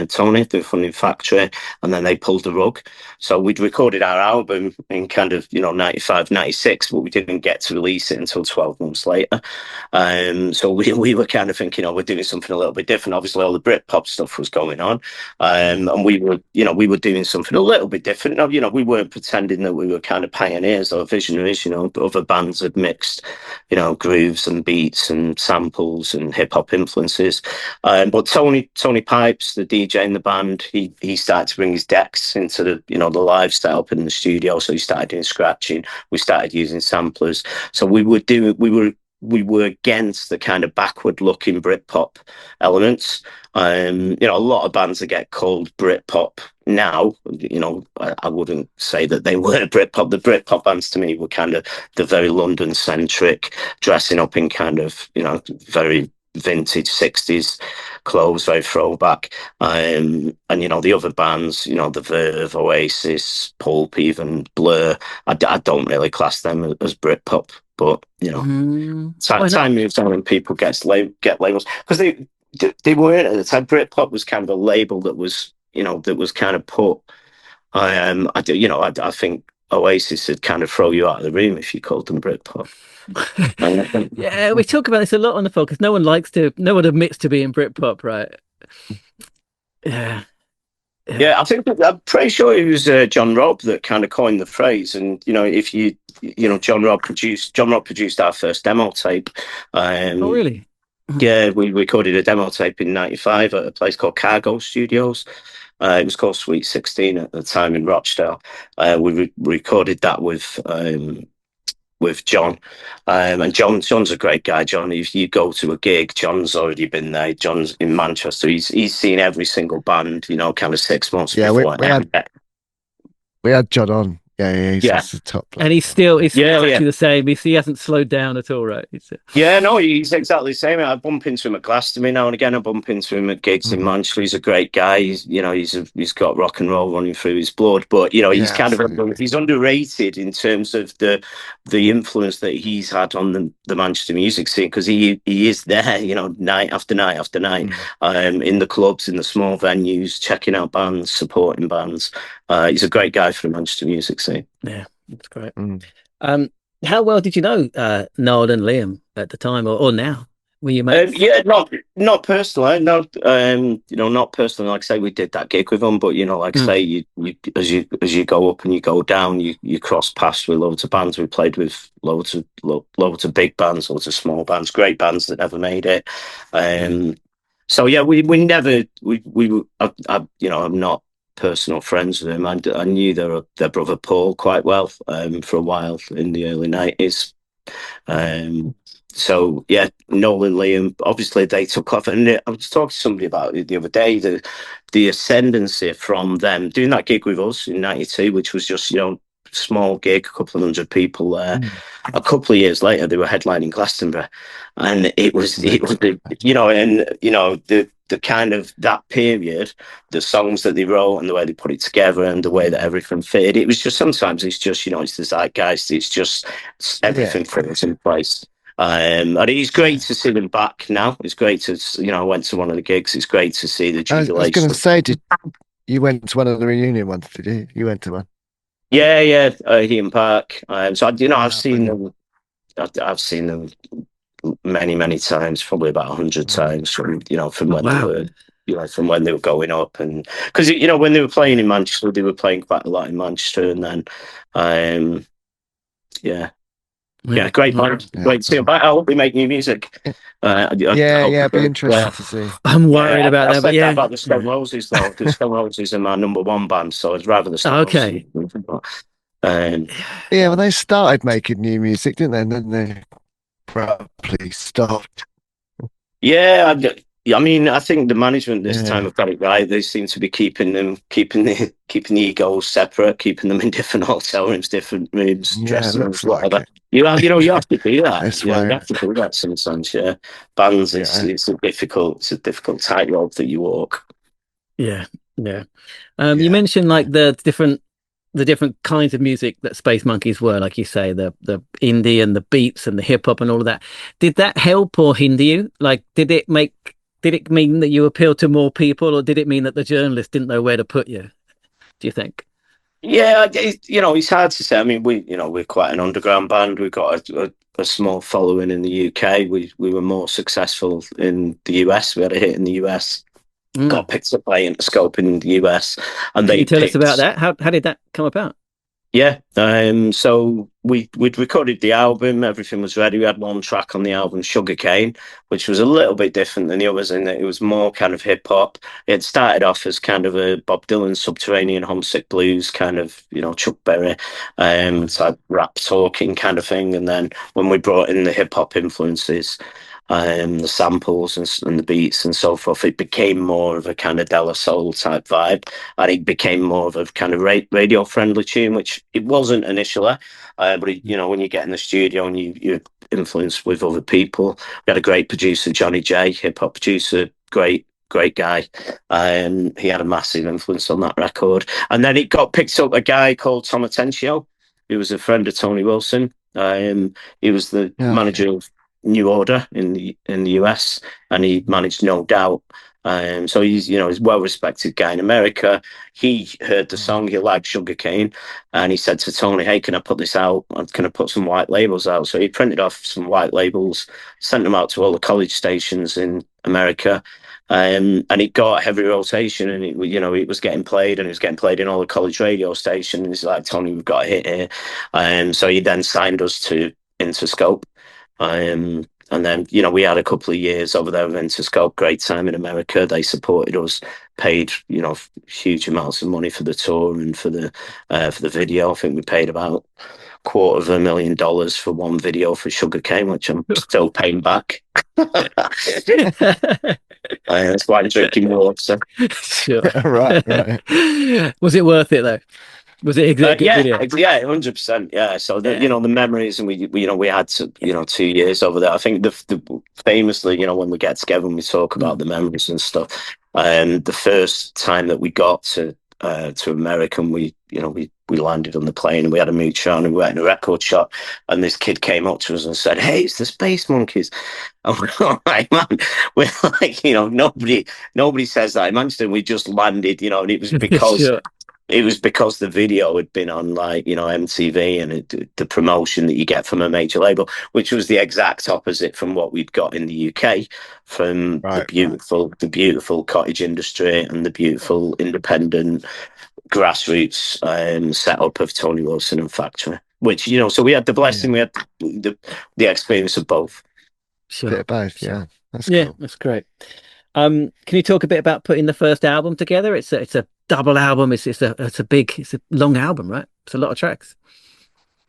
Tony, they were funding Factory, and then they pulled the rug. So we'd recorded our album in kind of 95, 96, but we didn't get to release it until 12 months later. So we were kind of thinking, we're doing something a little bit different. Obviously, all the Britpop stuff was going on, and we were doing something a little bit different. We weren't pretending that we were kind of pioneers or visionaries. Other bands had mixed, grooves and beats and samples and hip hop influences, but Tony Pipes, the DJ in the band, he started to bring his decks into the live setup in the studio. So he started doing scratching. We started using samplers. So we were against the kind of backward looking Britpop elements. A lot of bands that get called Britpop now, I wouldn't say that they were Britpop. The Britpop bands to me were kind of the very London centric, dressing up in kind of, very vintage 60s clothes, very throwback. And the other bands, the Verve, Oasis, Pulp, even Blur, I don't really class them as Britpop. But time moves on and people get labels because they weren't at the time. Britpop was kind of a label that was kind of put. I think Oasis would kind of throw you out of the room if you called them Britpop. Yeah, we talk about this a lot on the podcast. No one admits to being Britpop, right? Yeah. Yeah, I'm pretty sure it was John Robb that kind of coined the phrase. And if John Robb produced our first demo tape. Oh, really? Yeah, we recorded a demo tape in '95 at a place called Cargo Studios. It was called Sweet 16 at the time in Rochdale. We recorded that with John. And John's a great guy. John, if you go to a gig, John's already been there. John's in Manchester. He's seen every single band, kind of 6 months before. We had John on. Yeah, he's the top player. And he's exactly the same. He hasn't slowed down at all, right? Yeah, no, he's exactly the same. I bump into him at Glastonbury now and again. I bump into him at gigs in Manchester. He's a great guy. He's got rock and roll running through his blood. But he's he's underrated in terms of the influence that he's had on the Manchester music scene, because he is there, night after night after night, in the clubs, in the small venues, checking out bands, supporting bands. He's a great guy for the Manchester music scene. Yeah, that's great. How well did you know Noel and Liam at the time, or now? Were you mates? Yeah, not personally. Not personally. Like I say, we did that gig with them, but like I say, you as you go up and you go down, you cross paths with loads of bands. We played with loads of big bands, loads of small bands, great bands that never made it. So yeah, we never I'm not personal friends with him. I knew their brother Paul quite well for a while in the early 90s. So yeah, Noel and Liam, obviously they took off, and I was talking to somebody about it the other day, the ascendancy from them doing that gig with us in '92, which was just small gig, a couple of hundred people there. A couple of years later, they were headlining Glastonbury, and it was the kind of that period, the songs that they wrote and the way they put it together and the way that everything fitted. It was just sometimes it's just it's the zeitgeist. It's just everything fits in place. And it's great to see them back now. It's great to I went to one of the gigs. It's great to see the jubilation. I was going to say, you went to one of the reunion ones? Did you? You went to one? Yeah, Heaton Park. So I've seen them. I've seen them many times, probably about 100 times from when they were from when they were going up, and because when they were playing in Manchester, they were playing quite a lot in Manchester, and then great band, great to see them back. I hope they make new music. It'd be interesting to see. I'm worried about that, but about the Stone Roses though. The Stone Roses are my number one band, so I'd rather the Stone Roses. Well, they started making new music, didn't they? And then they abruptly stopped. Yeah, I mean, I think the management this time have got it right. They seem to be keeping the egos separate, keeping them in different hotel rooms, different rooms, dressing rooms, whatever. You have to do that. You have to do that sometimes. Yeah, bands. It's a difficult tightrope that you walk. Yeah. You mentioned like the different kinds of music that Space Monkeys were, like you say, the indie and the beats and the hip hop and all of that. Did that help or hinder you? Like, did it mean that you appealed to more people, or did it mean that the journalists didn't know where to put you? Do you think? Yeah, it's hard to say. I mean, we're quite an underground band. We've got a small following in the UK. We were more successful in the US. We had a hit in the US. Got picked up by Interscope in the US, and Can you tell us about that? How did that come about? Yeah, so we'd recorded the album. Everything was ready. We had one track on the album, Sugarcane, which was a little bit different than the others in that it was more kind of hip hop. It started off as kind of a Bob Dylan Subterranean Homesick Blues kind of, Chuck Berry type rap talking kind of thing. And then when we brought in the hip hop influences, the samples and the beats and so forth, it became more of a kind of De La Soul type vibe, and it became more of a kind of radio friendly tune, which it wasn't initially. But when you get in the studio and you're influenced with other people, we had a great producer, Johnny J, hip hop producer, great guy. He had a massive influence on that record, and then it got picked up a guy called Tom Atencio, who was a friend of Tony Wilson. He was the manager of New Order in the US, and he managed No Doubt. So he's a well-respected guy in America. He heard the song, he liked Sugarcane, and he said to Tony, "Hey, can I put this out? Can I put some white labels out?" So he printed off some white labels, sent them out to all the college stations in America, and it got heavy rotation, and it was getting played, and it was getting played in all the college radio stations. And he's like, Tony, we've got a hit here. So he then signed us to Interscope. And then, we had a couple of years over there with Interscope, great time in America. They supported us, paid, huge amounts of money for the tour and for the video. I think we paid about $250,000 for one video for Sugarcane, which I'm still paying back. That's why I'm drinking water. Sure. Right. Was it worth it though? Was it exactly? Yeah, 100%. Yeah. So the memories, and we had 2 years over there. I think the famously, when we get together and we talk about the memories and stuff. The first time that we got to America, and we landed on the plane, and we had a mooch on, and we went in a record shop, and this kid came up to us and said, "Hey, it's the Space Monkeys." And we're like, man, we're like, nobody says that in Manchester. We just landed, and it was because. Sure. It was because the video had been on MTV, and the promotion that you get from a major label, which was the exact opposite from what we'd got in the UK from the beautiful cottage industry and the beautiful independent grassroots setup of Tony Wilson and Factory. Which so we had the blessing, we had the experience of both. Sure, bit of both, yeah. That's cool. That's great. Can you talk a bit about putting the first album together? It's a double album. It's a long album, right? It's a lot of tracks.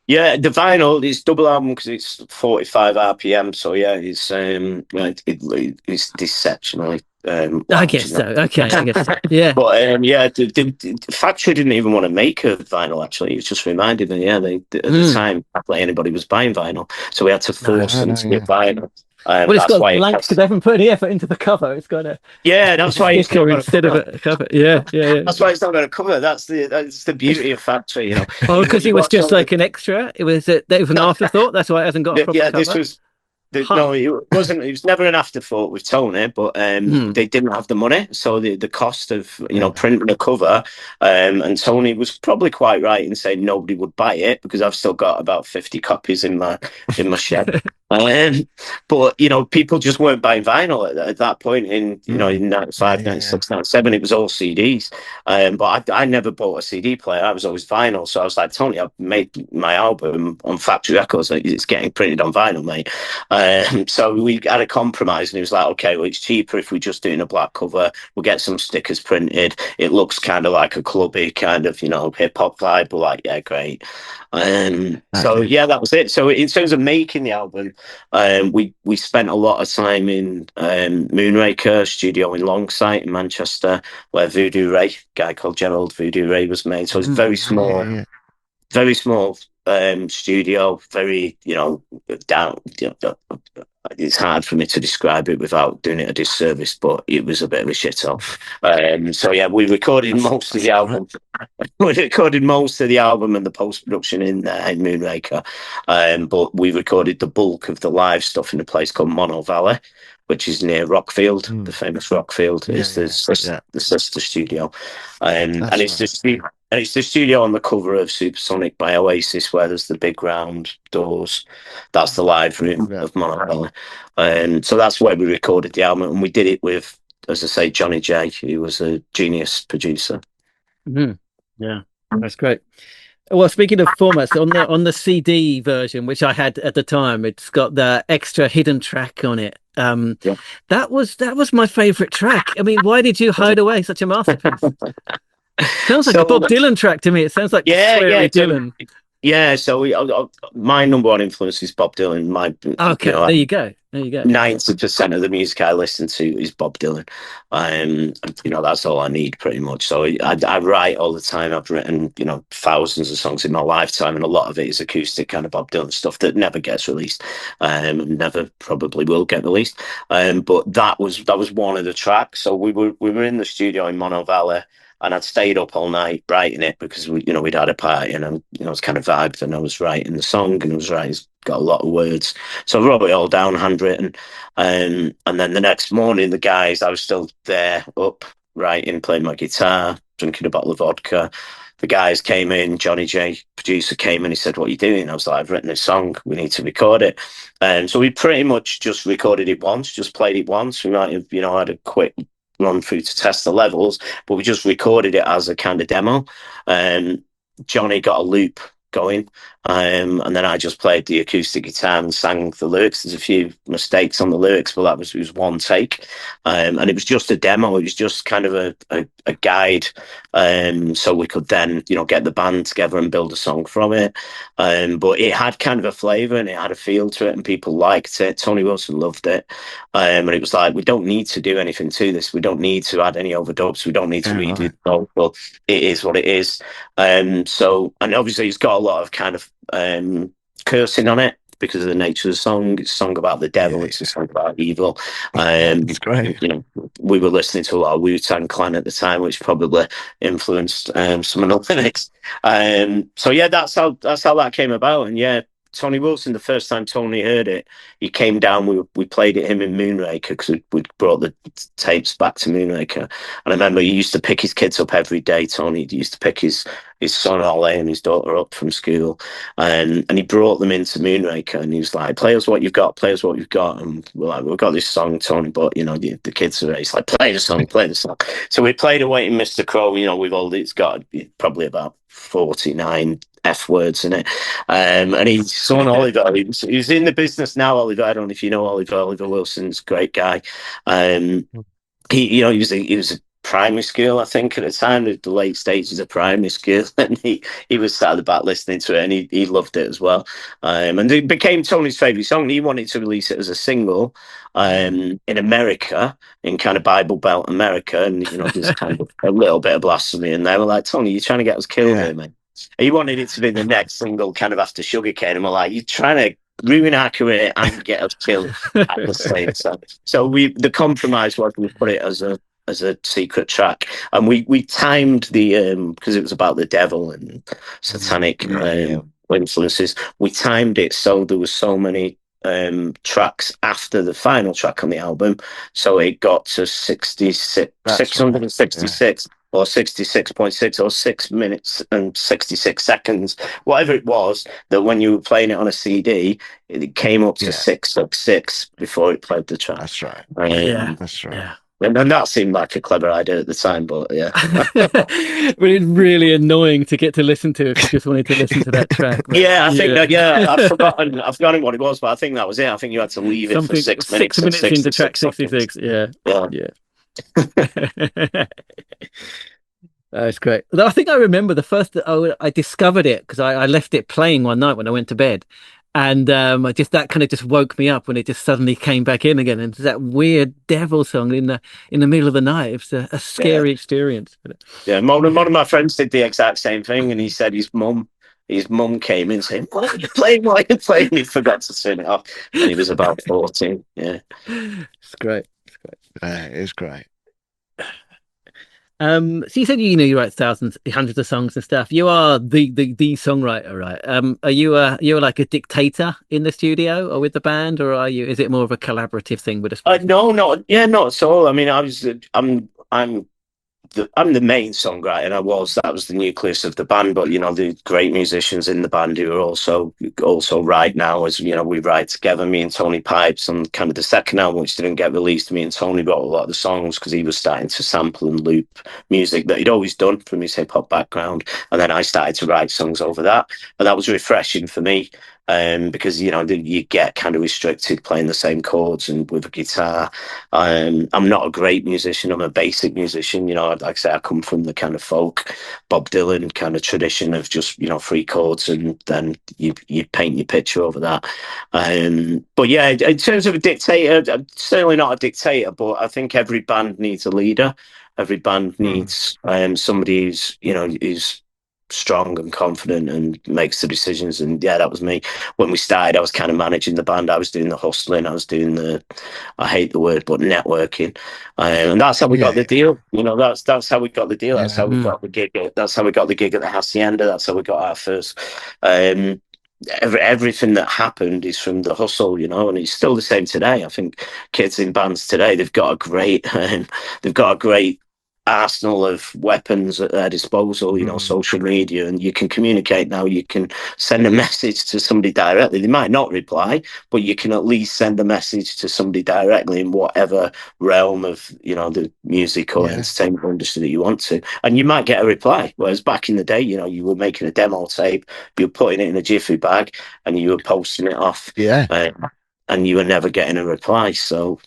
Yeah, the vinyl is double album because it's 45 RPM. So yeah, it's it's deceptionally. I guess so. Okay, I guess so. Yeah. But the Factory didn't even want to make a vinyl. Actually, it was just reminded me. Yeah, at the time, hardly anybody was buying vinyl, so we had to force them to get vinyl. Well, it's got blanks because they haven't put any effort into the cover. It's got that's why it's not instead of a cover. Yeah. That's why it's not got a cover. That's the beauty of Factory, Oh, because it was just like an extra. It was an afterthought. That's why it hasn't got a proper cover. This was. No, it wasn't. It was never an afterthought with Tony, but they didn't have the money, so the cost of printing a cover, and Tony was probably quite right in saying nobody would buy it because I've still got about 50 copies in my shed. But people just weren't buying vinyl at that point in in 95, 96, 97. It was all CDs, but I never bought a CD player. I was always vinyl, so I was like, Tony, I've made my album on Factory Records. It's getting printed on vinyl, mate. So we had a compromise, and he was like, okay, well, it's cheaper if we just do it in a black cover. We'll get some stickers printed. It looks kind of like a clubby kind of, hip hop vibe. We're like, yeah, great. So yeah, that was it. So in terms of making the album, we spent a lot of time in Moonraker studio in Longsight in Manchester, where Voodoo Ray, a guy called Gerald Voodoo Ray, was made. So it's very small, very small studio, very down. It's hard for me to describe it without doing it a disservice, but it was a bit of a shithole. So yeah, we recorded most of the album. We recorded most of the album and the post-production in Moonraker, but we recorded the bulk of the live stuff in a place called Mono Valley, which is near Rockfield. The famous Rockfield is the sister studio, and it's the studio on the cover of Supersonic by Oasis, where there's the big round doors. That's the live room of Mono Valley. So that's where we recorded the album, and we did it with, as I say, Johnny J, who was a genius producer. Yeah, that's great. Well, speaking of formats, on the CD version, which I had at the time, it's got the extra hidden track on it. That was my favorite track. I mean, why did you hide away such a masterpiece? Sounds like a Bob Dylan track to me. It sounds like Dylan. Yeah, so my number one influence is Bob Dylan. There you go. 90% of the music I listen to is Bob Dylan. That's all I need pretty much. So I write all the time. I've written, thousands of songs in my lifetime, and a lot of it is acoustic kind of Bob Dylan stuff that never gets released, never probably will get released. But that was one of the tracks. So we were in the studio in Mono Valley, and I'd stayed up all night writing it because we'd had a party, and I was kind of vibed, and I was writing the song, and it's got a lot of words. So I wrote it all down, handwritten. And then the next morning, the guys, I was still there up writing, playing my guitar, drinking a bottle of vodka. The guys came in, Johnny J, producer, came in, he said, what are you doing? I was like, I've written a song, we need to record it. And so we pretty much just recorded it once, just played it once. We might have, had a quick run through to test the levels, but we just recorded it as a kind of demo. Johnny got a loop going, and then I just played the acoustic guitar and sang the lyrics. There's a few mistakes on the lyrics, but it was one take, and it was just a demo. It was just kind of a guide, so we could then get the band together and build a song from it. But it had kind of a flavour and it had a feel to it, and people liked it. Tony Wilson loved it, and it was like, we don't need to do anything to this. We don't need to add any overdubs. We don't need to redo the vocal. It is what it is. So, and obviously it's got a lot of kind of cursing on it because of the nature of the song. It's a song about the devil. It's a song about evil. It's great. We were listening to a lot of Wu-Tang Clan at the time, which probably influenced some of the lyrics. So yeah, that's how that came about. And Tony Wilson, the first time Tony heard it, he came down. We played it him in Moonraker because we brought the tapes back to Moonraker. And I remember he used to pick his kids up every day. Tony used to pick his son Ollie and his daughter up from school, and he brought them into Moonraker, and he was like, "Play us what you've got. Play us what you've got." And we're like, "We've got this song, Tony, but the kids are." He's like, "Play the song, play the song." So we played "Awaiting Mr. Crow." It's got probably about 49 F words in it, and his son Oliver, he's in the business now. Oliver, I don't know if you know Oliver Wilson's a great guy. He was a primary school, I think, at the time, the late stages of primary school, and he was sat at the back listening to it, and he loved it as well. And it became Tony's favourite song. He wanted to release it as a single in America, in kind of Bible Belt America, and there's kind of a little bit of blasphemy in there. We're like, "Tony, you're trying to get us killed here, man." He wanted it to be the next single, kind of after Sugarcane, and we're like, "You're trying to ruin our career and get us killed at the same time." So the compromise was we put it as a secret track, and we timed the because it was about the devil and satanic influences. We timed it so there was so many tracks after the final track on the album, so it got to 666 or 66.6 or 6 minutes and 66 seconds, whatever it was, that when you were playing it on a CD, it came up to 666 before it played the track. That's right. That's right. Yeah. And that seemed like a clever idea at the time, but yeah. But it's really annoying to get to listen to if you just wanted to listen to that track. I think that, I've forgotten what it was, but I think that was it. I think you had to leave it for 6 minutes. 6 minutes into track 66, yeah. That's great. Although I think I remember the first I discovered it because I left it playing one night when I went to bed, and that kind of just woke me up when it just suddenly came back in again, and that weird devil song in the middle of the night. It was a scary experience. One of my friends did the exact same thing, and he said his mum came in saying, "What are you playing? Why are you playing?" He forgot to turn it off, and he was about 14. It's great. It is great. So you said you write thousands, hundreds of songs and stuff. You are the songwriter, right? Are you like a dictator in the studio or with the band, or is it more of a collaborative thing with a? No, not at all. I mean, I'm the main songwriter, and that was the nucleus of the band. But the great musicians in the band who are also right now, as we write together. Me and Tony Pipes on kind of the second album, which didn't get released. Me and Tony wrote a lot of the songs because he was starting to sample and loop music that he'd always done from his hip hop background, and then I started to write songs over that, and that was refreshing for me. Because you get kind of restricted playing the same chords and with a guitar. I'm not a great musician. I'm a basic musician. Like I say, I come from the kind of folk Bob Dylan kind of tradition of just 3 chords, and then you paint your picture over that. But yeah, in terms of a dictator, I'm certainly not a dictator, but I think every band needs a leader. Every band needs somebody who's strong and confident and makes the decisions, and that was me. When we started, I was kind of managing the band. I was doing the hustling, I was doing I hate the word, but networking, and that's how we got the deal. That's how we got the deal. That's how we got the gig. That's how we got the gig at the Hacienda. That's how we got our first. Everything that happened is from the hustle, and it's still the same today. I think kids in bands today, they've got a great arsenal of weapons at their disposal, social media, and you can communicate now. You can send a message to somebody directly. They might not reply, but you can at least send a message to somebody directly in whatever realm of, the music or entertainment industry that you want to. And you might get a reply. Whereas back in the day, you were making a demo tape, you were putting it in a jiffy bag, and you were posting it off. And you were never getting a reply. So,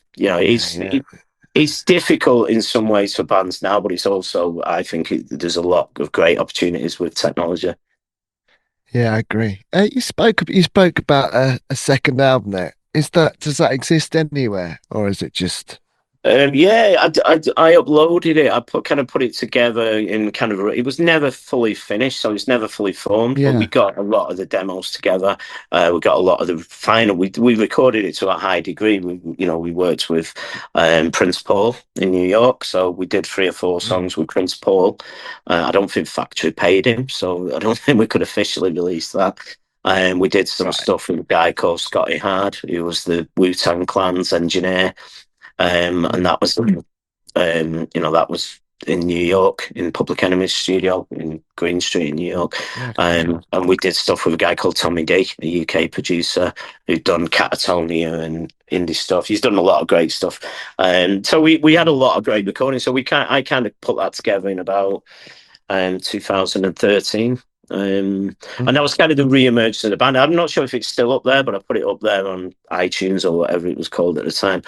it's difficult in some ways for bands now, but it's also, I think there's a lot of great opportunities with technology. Yeah, I agree. You spoke about a second album there. Does that exist anywhere, or is it just? I uploaded it. I put it together in it was never fully finished, so it's never fully formed. But we got a lot of the demos together. We got a lot of the final. We recorded it to a high degree. We worked with Prince Paul in New York, so we did 3 or 4 songs with Prince Paul. I don't think Factory paid him, so I don't think we could officially release that. We did some stuff with a guy called Scotty Hard, who was the Wu-Tang Clan's engineer. And that was, that was in New York, in Public Enemy's studio in Green Street in New York. And we did stuff with a guy called Tommy D, a UK producer who'd done Catatonia and indie stuff. He's done a lot of great stuff. So we had a lot of great recordings. So I kind of put that together in about 2013. And that was kind of the re-emergence of the band. I'm not sure if it's still up there, but I put it up there on iTunes or whatever it was called at the time.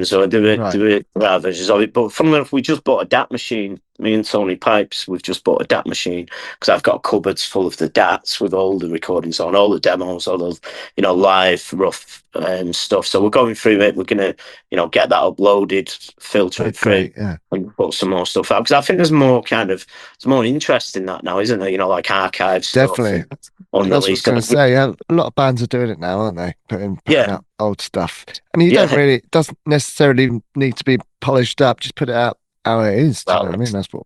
So there were versions of it. But funnily enough, we just bought a DAT machine. Me and Tony Pipes, we've just bought a DAT machine because I've got cupboards full of the DATs with all the recordings on, all the demos, all those, live rough stuff. So we're going through it. We're gonna, get that uploaded, filter it through, and put some more stuff out because I think there's more there's more interest in that now, isn't there? Like archives. Definitely. That's what I was going to say. Yeah, a lot of bands are doing it now, aren't they? Putting out old stuff, and you don't really. It doesn't necessarily need to be polished up. Just put it out how it is. Do you know what I mean? That's what.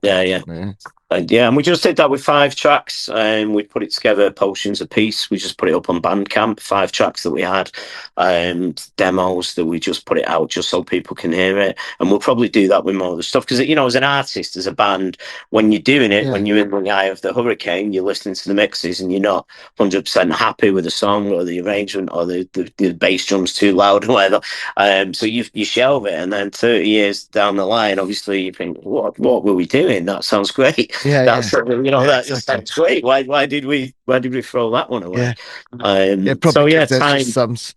And we just did that with 5 tracks, and we put it together, Potions a piece. We just put it up on Bandcamp, 5 tracks that we had, demos that we just put it out just so people can hear it. And we'll probably do that with more of the stuff because, as an artist, as a band, when you're doing it, when you're in the eye of the hurricane, you're listening to the mixes and you're not 100% happy with the song or the arrangement or the bass drum's too loud or whatever. So you shelve it, and then 30 years down the line, obviously you think, what were we doing? That sounds great. That sounds great. Why did we throw that one away? Probably there's just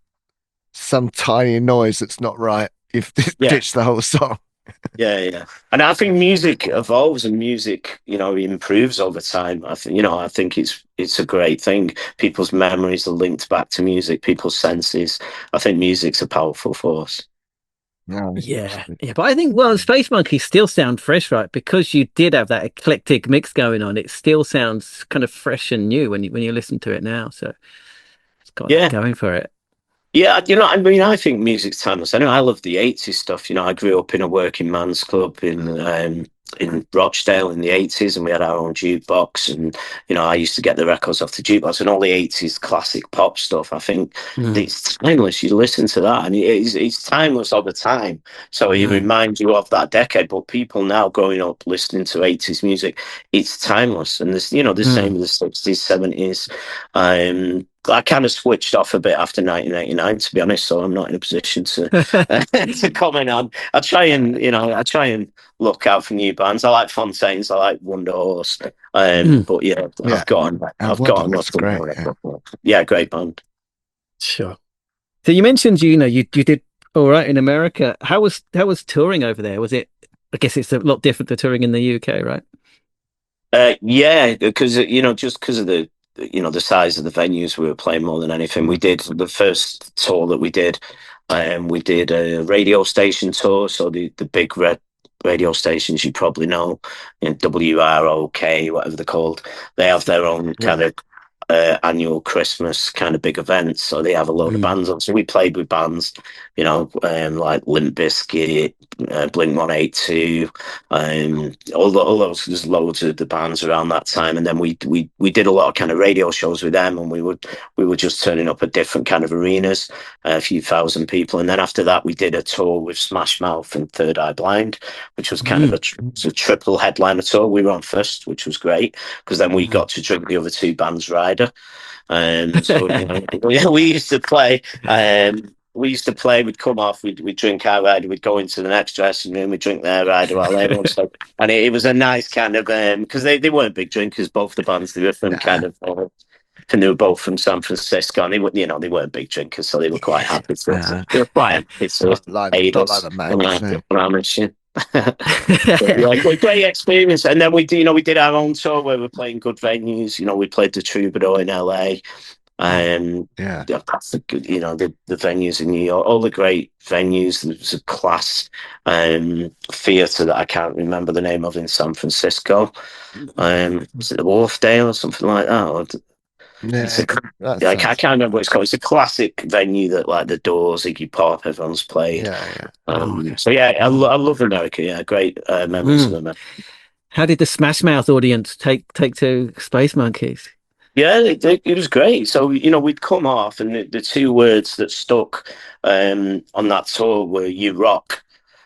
some tiny noise that's not right. You've ditched the whole song. And I think music evolves and music, improves over time. I think it's a great thing. People's memories are linked back to music, people's senses. I think music's a powerful force. No, but I think Space Monkeys still sound fresh, right? Because you did have that eclectic mix going on. It still sounds kind of fresh and new when you listen to it now. So it's got going for it. Yeah, I think music's timeless. Anyway, I love the 80s stuff. I grew up in a working man's club in Rochdale in the 80s, and we had our own jukebox, and I used to get the records off the jukebox and all the 80s classic pop stuff. I think it's timeless. You listen to that and it's timeless all the time, so it reminds you of that decade. But people now growing up listening to 80s music, it's timeless. And there's the same with the 60s, 70s. I kind of switched off a bit after 1989, to be honest, so I'm not in a position to to comment on. I try and look out for new bands. I like Fontaines, I like Wonder Horse, but I've gotten what's going on. Great band. Sure. So you mentioned you did all right in America. How was touring over there? Was it? I guess it's a lot different to touring in the UK, right? Because just because of the size of the venues we were playing more than anything. We did the first tour that we did a radio station tour, so the big red radio stations you probably know, WROK, whatever they're called. They have their own kind of annual Christmas kind of big events. So they have a load of bands on. So we played with bands, you know, like Limp Bizkit, Blink-182, all those. There's loads of the bands around that time. And then we did a lot of kind of radio shows with them, and we were just turning up at different kind of arenas, a few thousand people. And then after that, we did a tour with Smash Mouth and Third Eye Blind, which was kind of a triple headliner tour. We were on first, which was great, because then we got to drink the other two bands' rider. So you know, we used to play. We'd come off, we'd drink our rider, we'd go into the next dressing room, we'd drink their rider while they were so, and it was a nice kind of because they weren't big drinkers, both the bands. They were from kind of and they were both from San Francisco, and they weren't big drinkers, so they were quite happy to they were quite happy to aid us around this shit. Great experience. And then we did our own tour where we're playing good venues. You know, we played the Troubadour in LA. You know, the venues in New York, all the great venues. There was a Class theatre that I can't remember the name of in San Francisco. Was it the Wharfdale or something like that? I can't remember what it's called. It's a classic venue that, like, the Doors, Iggy Pop, everyone's played. So I love America. Yeah, great memories of America. How did the Smash Mouth audience take to Space Monkeys? Yeah, it was great. So, you know, we'd come off, and the two words that stuck on that tour were "you rock."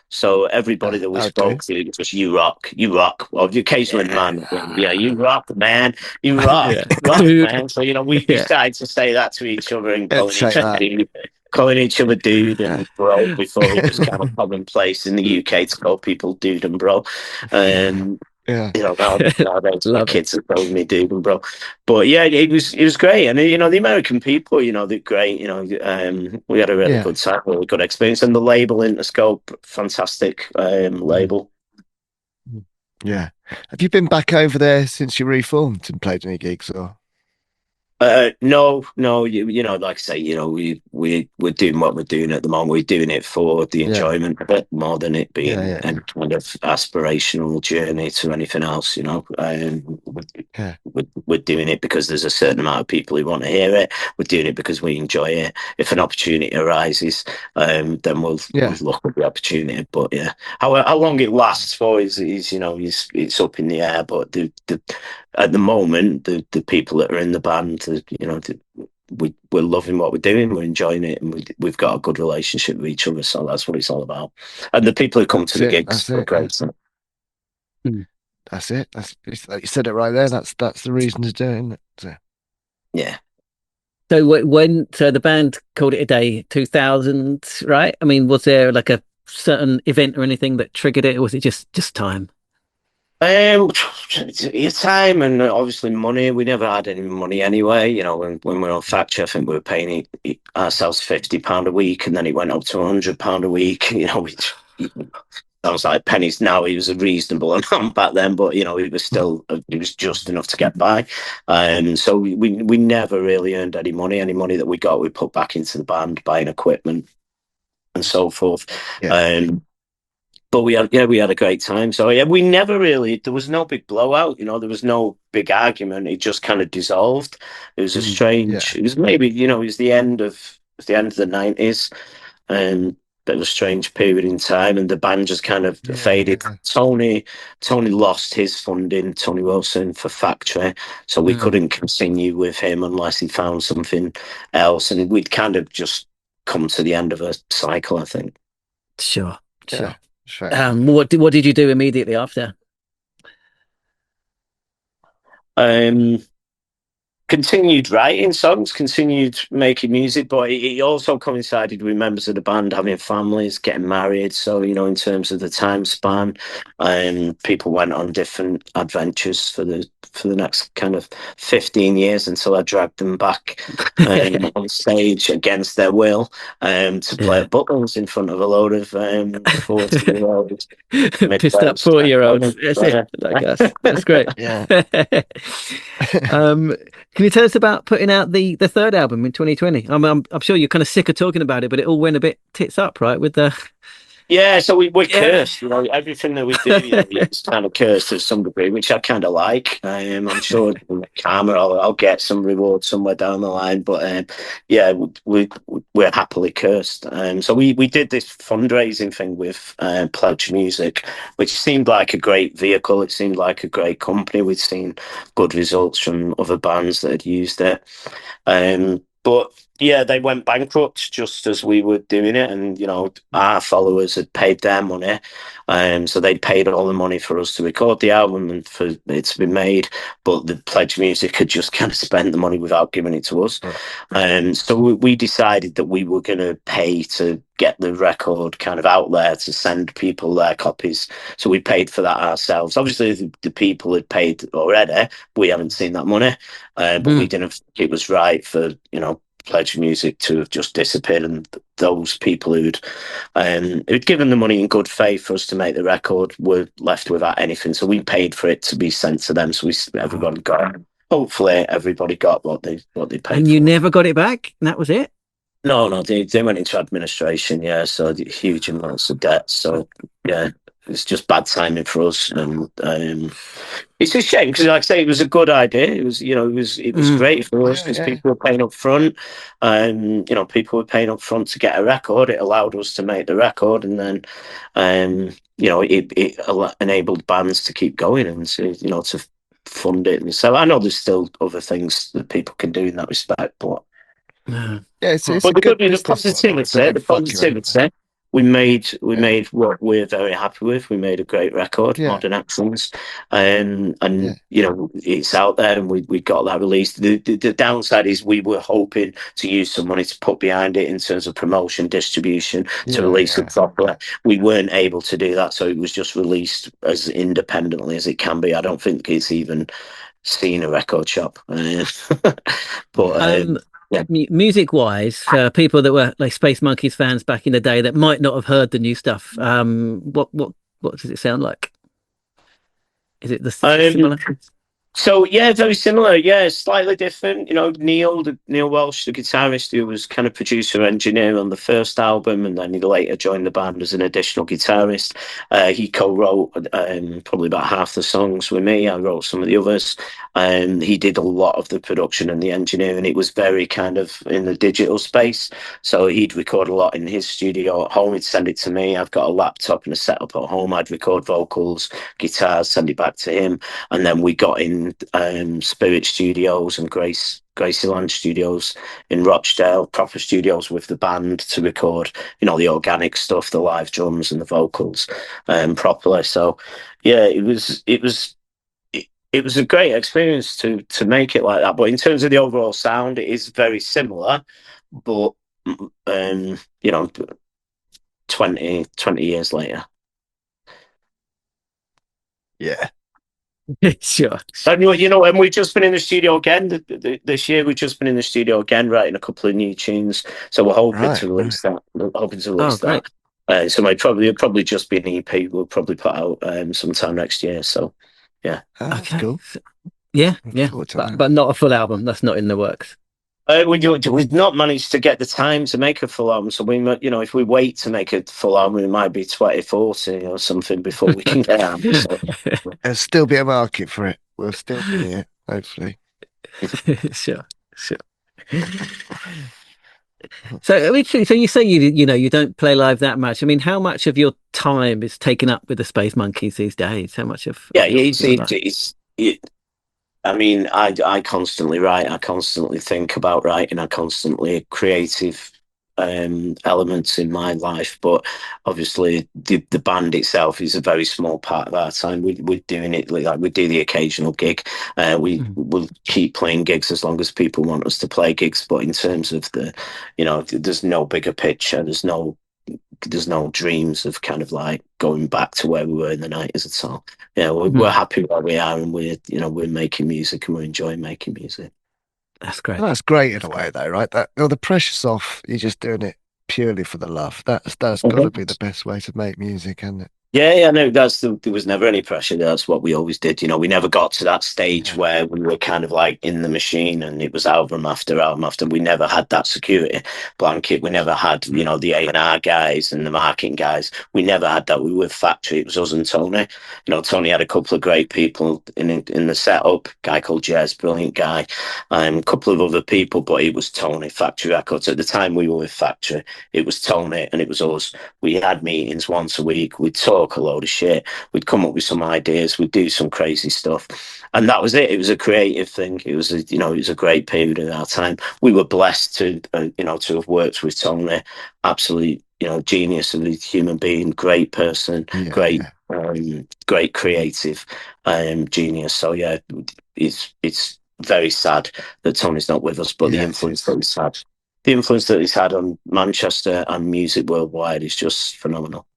So everybody that we spoke to, it was "you rock, you rock." Well, the occasional man, you rock, man, you rock, rock, man. So, you know, we started to say that to each other and calling each other dude and bro before it was kind of commonplace in the UK to call people dude and bro. You know, nowadays the kids are calling me dude and bro. But yeah, it was great. And, you know, the American people, you know, they're great. You know, we had a really good time, really good experience. And the label, Interscope, fantastic label. Yeah. Have you been back over there since you reformed and played any gigs, or? No. You know, like I say, you know, we're doing what we're doing at the moment. We're doing it for the enjoyment of it more than it being any kind of aspirational journey to anything else. You know, we're doing it because there's a certain amount of people who want to hear it. We're doing it because we enjoy it. If an opportunity arises, then we'll look at the opportunity. But yeah, how long it lasts for is you know, it's up in the air. But at the moment, the people that are in the band, you know, we're loving what we're doing, we're enjoying it, and we've got a good relationship with each other. So that's what it's all about. And the people who come to the gigs are great. That's it. You said it right there. That's the reason to do it, isn't it? So. Yeah. So the band called it a day, 2000, right? I mean, was there like a certain event or anything that triggered it, or was it just time? Your time and obviously money. We never had any money anyway. You know, when we were on Factory, I think we were paying ourselves £50 a week, and then it went up to £100 a week. You know, which sounds like pennies now. It was a reasonable amount back then, but you know, it was just enough to get by. So we never really earned any money. Any money that we got, we put back into the band, buying equipment and so forth. But we had a great time. So yeah, we never really, there was no big blowout, you know, there was no big argument. It just kind of dissolved. It was a strange, it was maybe, you know, it was the end of the 90s, and bit of a strange period in time, and the band just kind of faded. Tony lost his funding, Tony Wilson, for Factory, so we couldn't continue with him unless he found something else, and we'd kind of just come to the end of a cycle, I think. Sure. What did you do immediately after? Continued writing songs, continued making music, but it also coincided with members of the band having families, getting married. So, you know, in terms of the time span, people went on different adventures for the next kind of 15 years until I dragged them back on stage against their will to play at Butlins in front of a load of 40-year-olds. Pissed up 40-year-olds. That's it. Like us. That's great. Can you tell us about putting out the third album in 2020? I'm sure you're kind of sick of talking about it, but it all went a bit tits up, right? With the Yeah, so we're cursed, you know. Everything that we do, you know, is kind of cursed to some degree, which I kind of like. I'm sure karma, I'll get some reward somewhere down the line, but yeah, we're happily cursed. So we did this fundraising thing with Pledge Music, which seemed like a great vehicle. It seemed like a great company. We'd seen good results from other bands that had used it. But yeah, they went bankrupt just as we were doing it, and you know, our followers had paid their money, so they'd paid all the money for us to record the album and for it to be made. But the Pledge Music had just kind of spent the money without giving it to us, so we decided that we were going to pay to get the record kind of out there to send people their copies. So we paid for that ourselves. Obviously, the people had paid already. We haven't seen that money, but we didn't think it was right for, you know, Pledge Music to have just disappeared, and those people who'd given the money in good faith for us to make the record were left without anything. So we paid for it to be sent to them. So everybody got. Hopefully, everybody got what they paid. And you never got it back. And that was it. No, they went into administration. Yeah, so huge amounts of debt. So yeah, it's just bad timing for us, and it's a shame because, like I say, it was a good idea. It was, you know, it was great for us because people were paying up front, and you know, people were paying up front to get a record. It allowed us to make the record, and then, you know, it enabled bands to keep going and to, you know, to fund it. And so I know there's still other things that people can do in that respect, but. It's but the positivity, we made what we're very happy with. We made a great record, Modern Accents, and you know, it's out there, and we got that released. The downside is we were hoping to use some money to put behind it in terms of promotion, distribution, to release it properly. We weren't able to do that, so it was just released as independently as it can be. I don't think it's even seen a record shop, but. Music wise, for people that were like Space Monkeys fans back in the day that might not have heard the new stuff, what does it sound like? Is it the similar? So yeah, very similar. Yeah, slightly different. You know, Neil Welsh, the guitarist, who was kind of producer engineer on the first album, and then he later joined the band as an additional guitarist. He co-wrote probably about half the songs with me. I wrote some of the others, and he did a lot of the production and the engineering. It was very kind of in the digital space. So he'd record a lot in his studio at home. He'd send it to me. I've got a laptop and a setup at home. I'd record vocals, guitars, send it back to him, and then we got in Spirit Studios and Gracieland Studios in Rochdale, proper studios with the band to record, you know, the organic stuff, the live drums and the vocals properly. So yeah, it was a great experience to make it like that. But in terms of the overall sound, it is very similar, but you know, 20 years later. Yeah. Sure. And you know, and we've just been in the studio again this year. We've just been in the studio again, writing a couple of new tunes. So we're hoping to release that. We're hoping to release that. So it'll probably just be an EP. We'll probably put out sometime next year. So yeah, that's cool. Yeah, but not a full album. That's not in the works. We've not managed to get the time to make a full album, so we, you know, if we wait to make a full album, it might be 2040 or something before we can get out. So. There'll still be a market for it. We'll still be here, hopefully. Sure. So you say you don't play live that much. I mean, how much of your time is taken up with the Space Monkeys these days? How much of I mean, I constantly write. I constantly think about writing. I constantly creative elements in my life. But obviously, the band itself is a very small part of our time. We're doing it like we do the occasional gig. We will keep playing gigs as long as people want us to play gigs. But in terms of you know, there's no bigger picture. There's no dreams of kind of like going back to where we were in the 90s at all. Yeah, we're happy where we are, and we're making music and we're enjoying making music. That's great. Well, that's great in a way, though, right? That the pressure's off. You're just doing it purely for the love. That's got to be the best way to make music, isn't it? Yeah, no, there was never any pressure. That's what we always did. We never got to that stage where we were kind of like in the machine and it was album after album after. We never had that security blanket. We never had, the A&R guys and the marketing guys. We never had that. We were factory. It was us and Tony. Tony had a couple of great people in the setup. Guy called Jez, brilliant guy. A couple of other people, but it was Tony, Factory Records. At the time we were with Factory, it was Tony and it was us. We had meetings once a week. We'd talk a load of shit. We'd come up with some ideas. We'd do some crazy stuff, and that was it. It was a creative thing. It was a great period of our time. We were blessed to to have worked with Tony. Absolute genius of a human being, great person, great creative genius. So yeah, it's very sad that Tony's not with us, but the influence that he's had on Manchester and music worldwide is just phenomenal.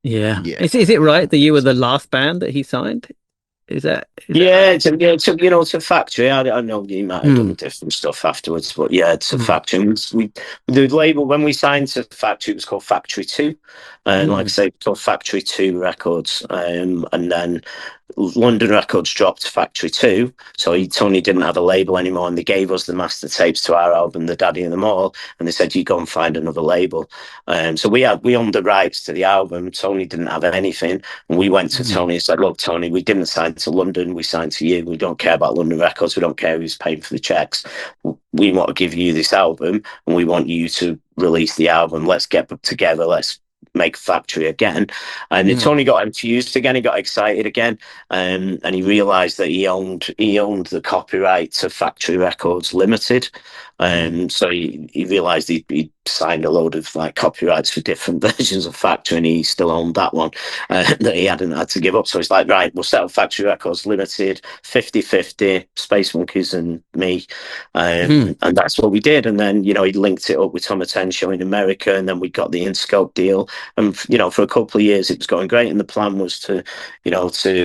Yeah. Is it right that you were the last band that he signed? Is that right? It's a Factory. I know you might have done different stuff afterwards, but yeah, it's a Factory. The label, when we signed to Factory, it was called Factory 2. And like I say, it's called Factory 2 Records. And then London Records dropped Factory 2, so Tony didn't have a label anymore, and they gave us the master tapes to our album, The Daddy and Them All, and they said, you go and find another label. So we owned the rights to the album. Tony didn't have anything, and we went to Tony and said, look, Tony, we didn't sign to London, we signed to you. We don't care about London Records, we don't care who's paying for the checks. We want to give you this album, and we want you to release the album. Let's get together, let's make Factory again. And Tony got enthused again, he got excited again, and he realized that he owned the copyright to Factory Records Limited. So he realized he signed a load of like copyrights for different versions of Factory, and he still owned that one that he hadn't had to give up. So he's like, right, we'll set up Factory Records Limited, 50-50, Space Monkeys and me. And that's what we did. And then, he linked it up with Tom Attention in America, and then we got the Interscope deal. And, for a couple of years it was going great. And the plan was to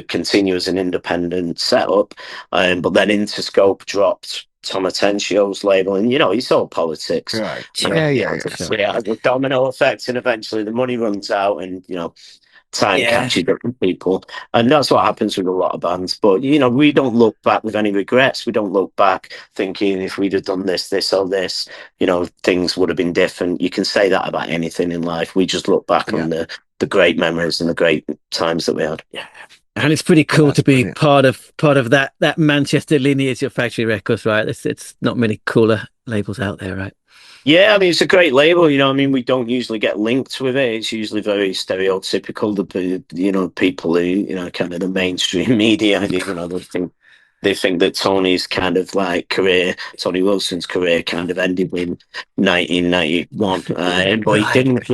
continue as an independent setup. But then Interscope dropped Tom Attention's label, and it's all politics. Right. The domino effect, and eventually the money runs out, and time catches up with people, and that's what happens with a lot of bands. But we don't look back with any regrets. We don't look back thinking if we'd have done this or this, things would have been different. You can say that about anything in life. We just look back on the great memories and the great times that we had. Yeah. And it's pretty cool to be part of that Manchester lineage of Factory Records, right? It's not many cooler labels out there, right? Yeah, I mean, it's a great label. We don't usually get linked with it. It's usually very stereotypical. The people who, kind of the mainstream media, they think that Tony's kind of like Tony Wilson's career kind of ended in 1991. But he didn't.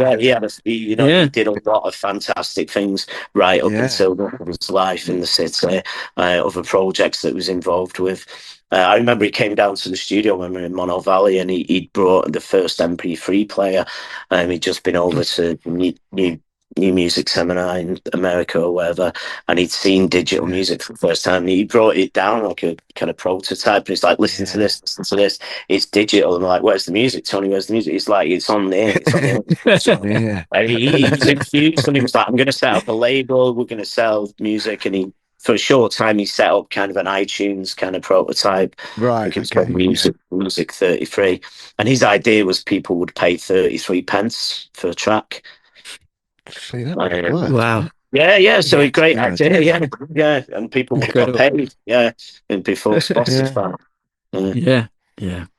He did a lot of fantastic things right up until his life in the city, other projects that he was involved with. I remember he came down to the studio when we were in Mono Valley, and he'd brought the first MP3 player. He'd just been over to New Music Seminar in America or wherever, and he'd seen digital music for the first time. He brought it down like a kind of prototype, and he's like, listen to this, it's digital. And I'm like, where's the music, Tony? Where's the music? He's like, it's on there. And he was infused, and he was like, I'm going to set up a label, we're going to sell music. And for a short time, he set up kind of an iTunes kind of prototype. Right. It was called Music 33. And his idea was people would pay 33 pence for a track. See, that wow. Yeah. So a great idea. Yeah. And people would have paid. Yeah. And before Spotify. Yeah.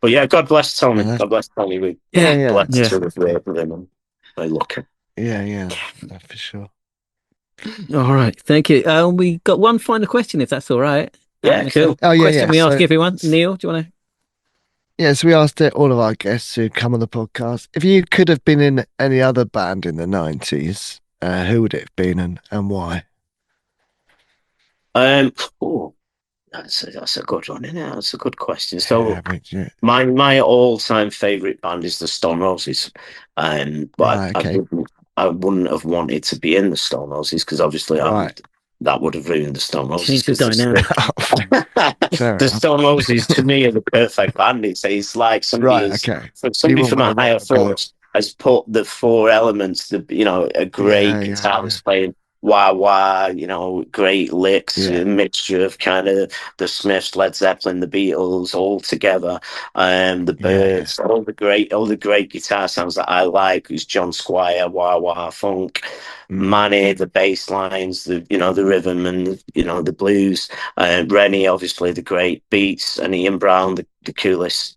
But yeah, God bless Tony. God blessed Tony. We blessed to have worked with him, and very lucky. Yeah, for sure. All right, thank you. We got one final question, if that's all right. Yeah, cool. Question we ask everyone. Neil, do you want to? Yeah, so we asked all of our guests who come on the podcast, if you could have been in any other band in the 90s, who would it have been and why? That's a good one, isn't it? That's a good question. So my all-time favourite band is the Stone Roses. But I wouldn't have wanted to be in the Stone Roses, because obviously that would have ruined the Stone Roses. The Stone Roses to me are the perfect band. It's like somebody from a higher force has put the four elements, a great guitarist playing wah wah, you know, great licks, a mixture of kind of the Smiths, Led Zeppelin, the Beatles, all together. The Birds, all the great guitar sounds that I like. Is John Squire, wah wah funk, Manny, the bass lines, the the rhythm, and the blues. Rennie, obviously the great beats, and Ian Brown, the coolest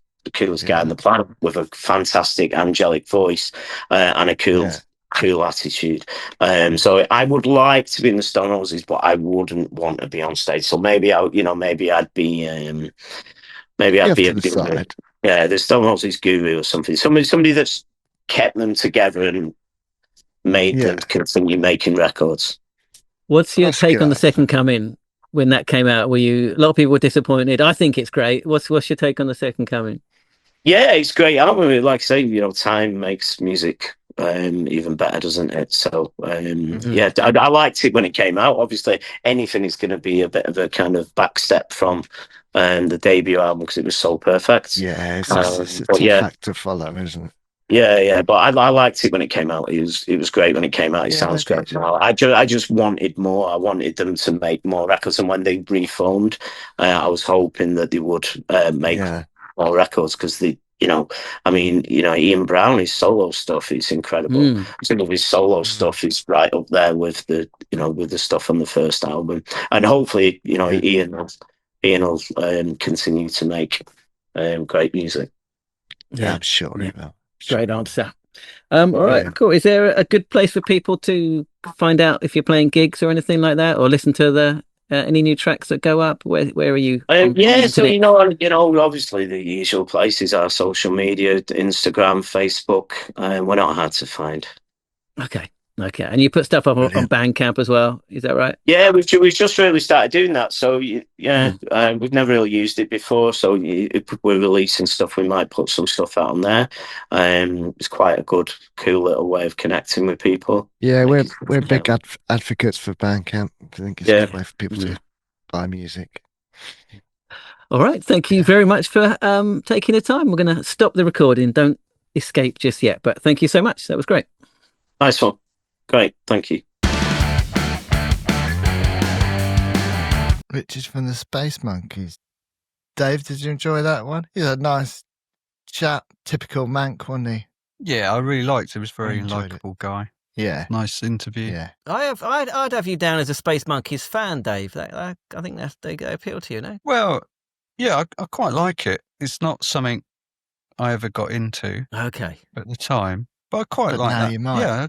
guy on the planet, with a fantastic angelic voice and a cool attitude. So I would like to be in the Stone Roses, but I wouldn't want to be on stage. So maybe I'd be the Stone Roses guru or something. Somebody that's kept them together and made them continue making records. What's your take on the Second Coming when that came out? A lot of people were disappointed. I think it's great. What's your take on the Second Coming? Yeah, it's great. Like I say, time makes music even better, doesn't it? So I liked it when it came out. Obviously, anything is going to be a bit of a kind of backstep from the debut album because it was so perfect. Yeah, it's a tough act to follow, isn't it? Yeah, but I liked it when it came out. It was great when it came out. It sounds great now. I just wanted more. I wanted them to make more records, and when they reformed, I was hoping that they would make more records because Ian Brown, his solo stuff is incredible. Some of his solo stuff is right up there with the stuff on the first album, and hopefully, Ian will continue to make great music. Yeah, I'm sure he will. Great answer. All right, cool. Is there a good place for people to find out if you're playing gigs or anything like that, or listen to the any new tracks that go up? Where are you? So obviously the usual places are social media, Instagram, Facebook. We're not hard to find. Okay, and you put stuff up on Bandcamp as well. Is that right? Yeah, we've just really started doing that. So we've never really used it before. So if we're releasing stuff, we might put some stuff out on there. It's quite a cool little way of connecting with people. Yeah, we're big advocates for Bandcamp. I think it's a good way for people to buy music. All right, thank you very much for taking the time. We're going to stop the recording. Don't escape just yet, but thank you so much. That was great. Nice one. Great, thank you. Richard from the Space Monkeys. Dave, did you enjoy that one? He had a nice chat, typical Manc, wasn't he? Yeah, I really liked it. He was a very likeable guy. Yeah. Nice interview. Yeah. I'd have you down as a Space Monkeys fan, Dave. I think they appeal to you, no? Well, yeah, I quite like it. It's not something I ever got into. Okay. At the time. But I quite like that. You might. Yeah,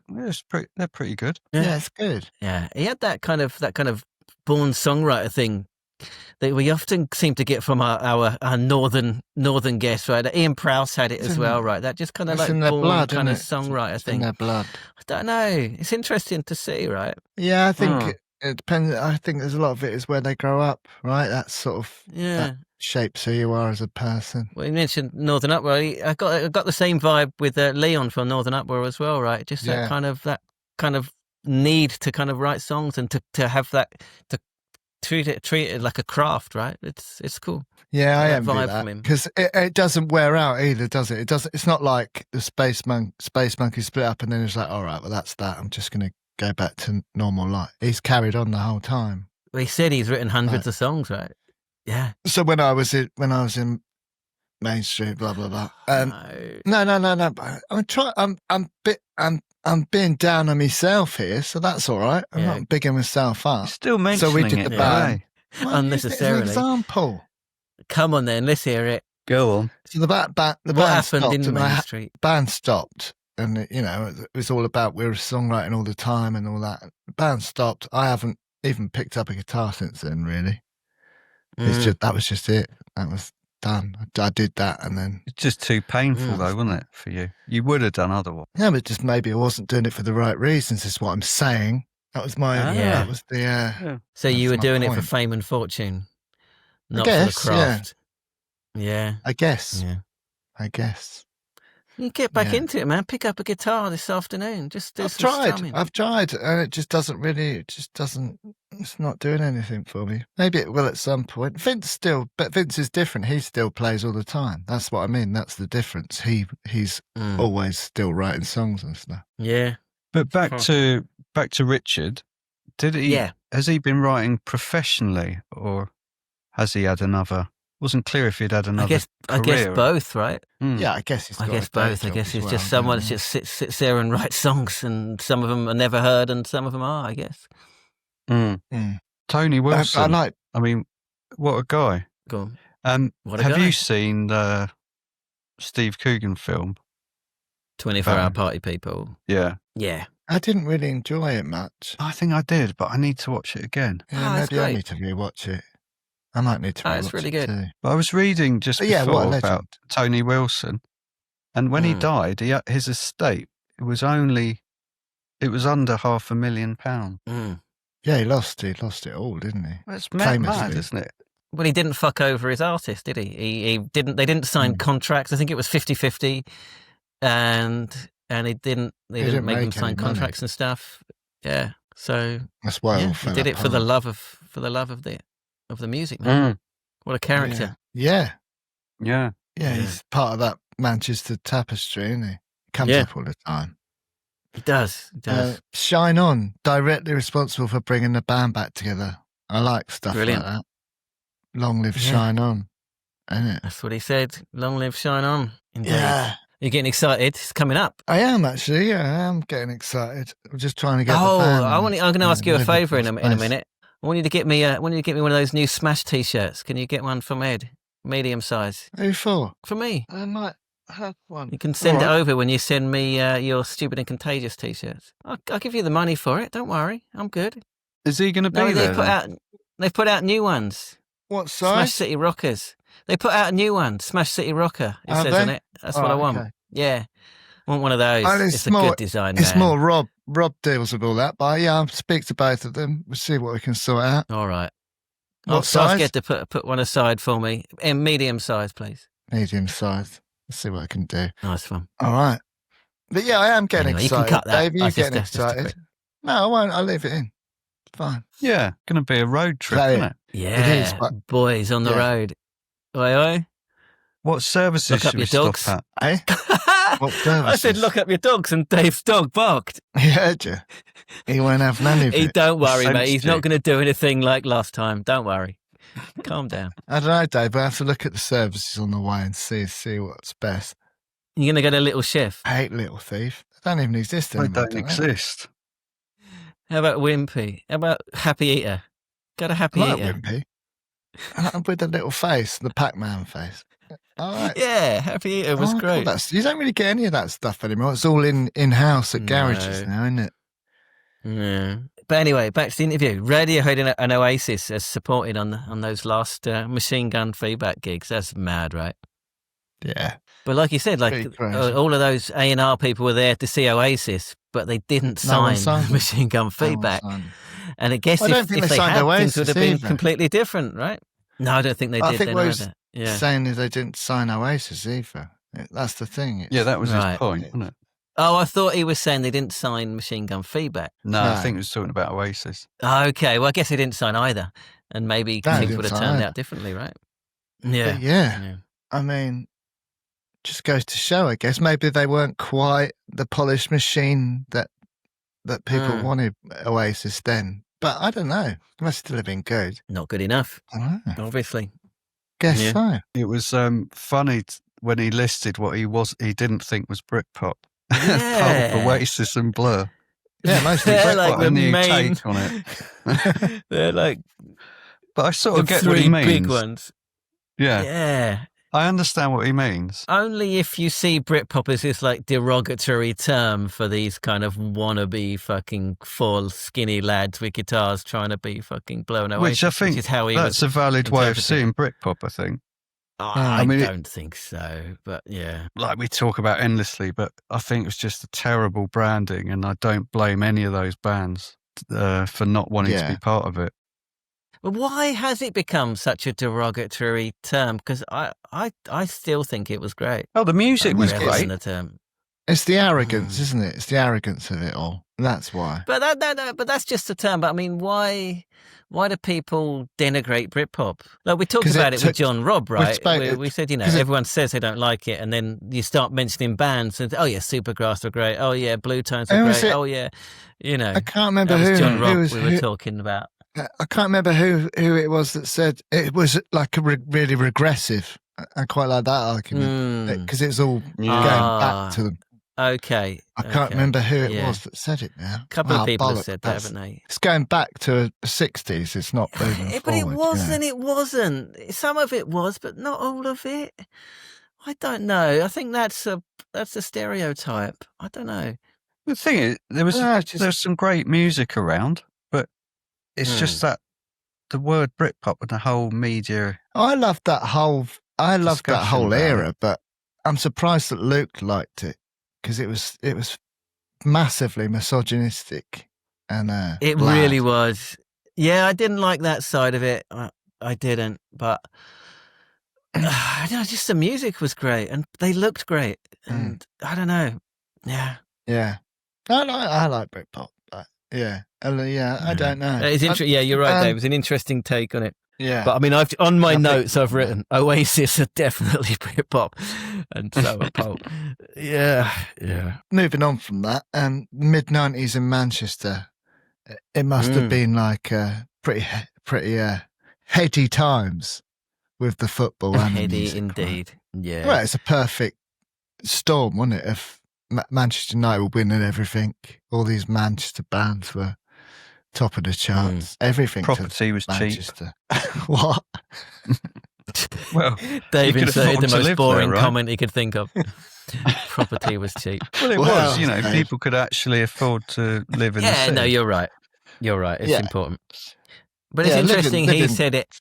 they're pretty good. Yeah, it's good. Yeah, he had that kind of born songwriter thing that we often seem to get from our northern guests, right? Ian Prowse had it as well, right? That just kind of like born blood, kind of songwriter thing. In their blood. I don't know. It's interesting to see, right? Yeah, I think it depends. I think there's a lot of it is where they grow up, right? That's sort of that shapes who you are as a person. Well, you mentioned Northern Uproar. I got the same vibe with Leon from Northern Uproar as well, right? Just that kind of need to kind of write songs and to have that to treat it like a craft, right? It's cool. Yeah, I envy that because it doesn't wear out either, does it? It doesn't. It's not like the Space Monkeys split up and then it's like, all right, well that's that. I'm just going to go back to normal life. He's carried on the whole time. Well, he said he's written hundreds of songs, right? Yeah. So when I was in mainstream, blah blah blah. No. I'm being down on myself here, so that's all right. I'm not bigging myself up. You're still mentioning so we did the band. Well, unnecessarily. An example. Come on then, let's hear it. Go on. So the band happened stopped in Main Street? Band stopped, and it was all about we were songwriting all the time and all that. The band stopped. I haven't even picked up a guitar since then, really. That was just it. That was done. I did that, and then it's just too painful, though, wasn't it, for you? You would have done otherwise. Yeah, but just maybe I wasn't doing it for the right reasons. Is what I'm saying. That was my. That was the. So you were doing it for fame and fortune, not for the craft. Yeah. I guess. Yeah. I guess. You get back into it, man. Pick up a guitar this afternoon. Just do some strumming. I've tried, and it just doesn't really. It just doesn't. It's not doing anything for me. Maybe it will at some point. But Vince is different. He still plays all the time. That's what I mean. That's the difference. He's always still writing songs and stuff. Yeah. But back to Richard. Did he? Yeah. Has he been writing professionally, or has he had another? Wasn't clear if he'd had another. I guess both, right? Yeah, I guess he's got I guess both. I guess he's just someone that just sits there and writes songs, and some of them are never heard, and some of them are, I guess. Tony Wilson. I mean, what a guy. Go on. Have you seen the Steve Coogan film? 24-Hour Party People. Yeah. Yeah. I didn't really enjoy it much. I think I did, but I need to watch it again. Yeah, maybe I need to rewatch it. I might need to rewatch it's really good. too. But I was reading just before about Tony Wilson, and when he died, his estate was under £500,000. Yeah, he lost it all, didn't he? That's mad, isn't it? Well, he didn't fuck over his artist, did he? They didn't sign contracts. I think it was 50-50, and they didn't make them sign contracts and stuff. Yeah, so that's why he did it for the love of the music, man. What a character! Yeah. He's part of that Manchester tapestry, isn't he? Comes up all the time. He does. Shine On, directly responsible for bringing the band back together. I like stuff like that. Long live Shine On, isn't it? That's what he said. Long live Shine On. Indeed. Yeah. You're getting excited. It's coming up. I am actually. Yeah, I am getting excited. I'm just trying to get. I'm going to ask you a favour in a minute. I want you to get me. One of those new Smash T-shirts. Can you get one from Ed, medium size? Who for? For me. I might have one. You can send it over when you send me your Stupid and Contagious T-shirts. I'll give you the money for it. Don't worry. I'm good. Is he going to be there? They've put out new ones. What size? Smash City Rockers. They put out a new one, Smash City Rocker. It says on it. That's what I want. Okay. Yeah, I want one of those. It's a good design. It's more Rob deals with all that, but I'll speak to both of them. We'll see what we can sort out. All right. What size? Ask Ed to put one aside for me. In medium size, please. Medium size. Let's see what I can do. Nice one. All right. But yeah, I am getting excited. You can cut that. Dave, you getting excited? No, I won't. I'll leave it in. Fine. Yeah, going to be a road trip, isn't it? Yeah, it is, boys on the road. Oi, oi. What services should we stop at? Eh? What services? I said, look up your dogs, and Dave's dog barked. He heard you. He won't have none of it. Don't worry, mate. He's not going to do anything like last time. Don't worry. Calm down. I don't know, Dave. I have to look at the services on the way and see what's best. You're going to go to Little Chef? I hate Little Thief. They don't even exist anymore. They don't exist. How about Wimpy? How about Happy Eater? Go to Happy Eater. Wimpy. With the little face, the Pac-Man face. All right. Yeah, Happy Eater was great. Cool. You don't really get any of that stuff anymore. It's all in-house at garages now, isn't it? Yeah. But anyway, back to the interview. Radiohead and Oasis as supported on those last Machine Gun Feedback gigs. That's mad, right? Yeah. But like you said, all of those A&R people were there to see Oasis, but they didn't sign Machine Gun Feedback. And I guess if they had, things would have been completely different, right? No, I don't think they did. I think what he's saying is they didn't sign Oasis either. That's the thing. That was his point, wasn't it? Oh, I thought he was saying they didn't sign Machine Gun Feedback. No, I think he was talking about Oasis. Okay, well, I guess he didn't sign either. And maybe things would have turned out differently, right? Yeah. Yeah. I mean, just goes to show, I guess. Maybe they weren't quite the polished machine that people wanted Oasis then. But I don't know. It must still have been good. Not good enough, obviously. Guess so. It was funny when he listed what he didn't think was Britpop. Yeah. Part of Oasis and Blur. Yeah, mostly They're like a new take on it. They're like, but I sort of get what he means. Big ones. Yeah. I understand what he means. Only if you see Britpop as this like derogatory term for these kind of wannabe fucking four skinny lads with guitars trying to be fucking blown away. Which I think is how that's a valid way of seeing Britpop, I think. I mean, don't think so, but yeah. Like we talk about endlessly, but I think it was just a terrible branding, and I don't blame any of those bands for not wanting to be part of it. But why has it become such a derogatory term? Because I still think it was great. Oh, the music was great. The term. It's the arrogance, isn't it? It's the arrogance of it all. That's why. But but that's just a term. But I mean, why do people denigrate Britpop? Like we talked about it with John Robb, right? We said, everyone says they don't like it, and then you start mentioning bands, and oh yeah, Supergrass are great. Oh yeah, Blue Tones are great. Oh yeah, I can't remember who John Robb we were talking about. I can't remember who it was that said it was like a really regressive. I quite like that argument because it's all going back to them. Okay. I can't remember who it was that said it now. A couple of people have said that, haven't they? It's going back to the 60s. It's not moving But it wasn't. Some of it was, but not all of it. I don't know. I think that's a stereotype. I don't know. The thing is, there's some great music around, but it's just that the word Britpop and the whole media. I love that whole era, but I'm surprised that Luke liked it. Because it was massively misogynistic, and it really was. Yeah, I didn't like that side of it. I didn't, but just the music was great, and they looked great, and I don't know. Yeah. I like Britpop, but I don't know. It's interesting. Yeah, you're right, Dave. It was an interesting take on it. Yeah, but I mean, on my notes I've written Oasis are definitely Britpop, and so are Pulp. Yeah. Moving on from that, mid-90s in Manchester, it must have been like pretty heady times with the football and heady the music, indeed. Right? Yeah. Well, it's a perfect storm, wasn't it? If Manchester United were winning everything, all these Manchester bands were top of the charts. Everything. Property was Manchester. cheap. What? Well, David said the most boring comment he could think of. Property was cheap. Well, it was. People could actually afford to live in the city. No, you're right. It's important. But it's interesting he said it.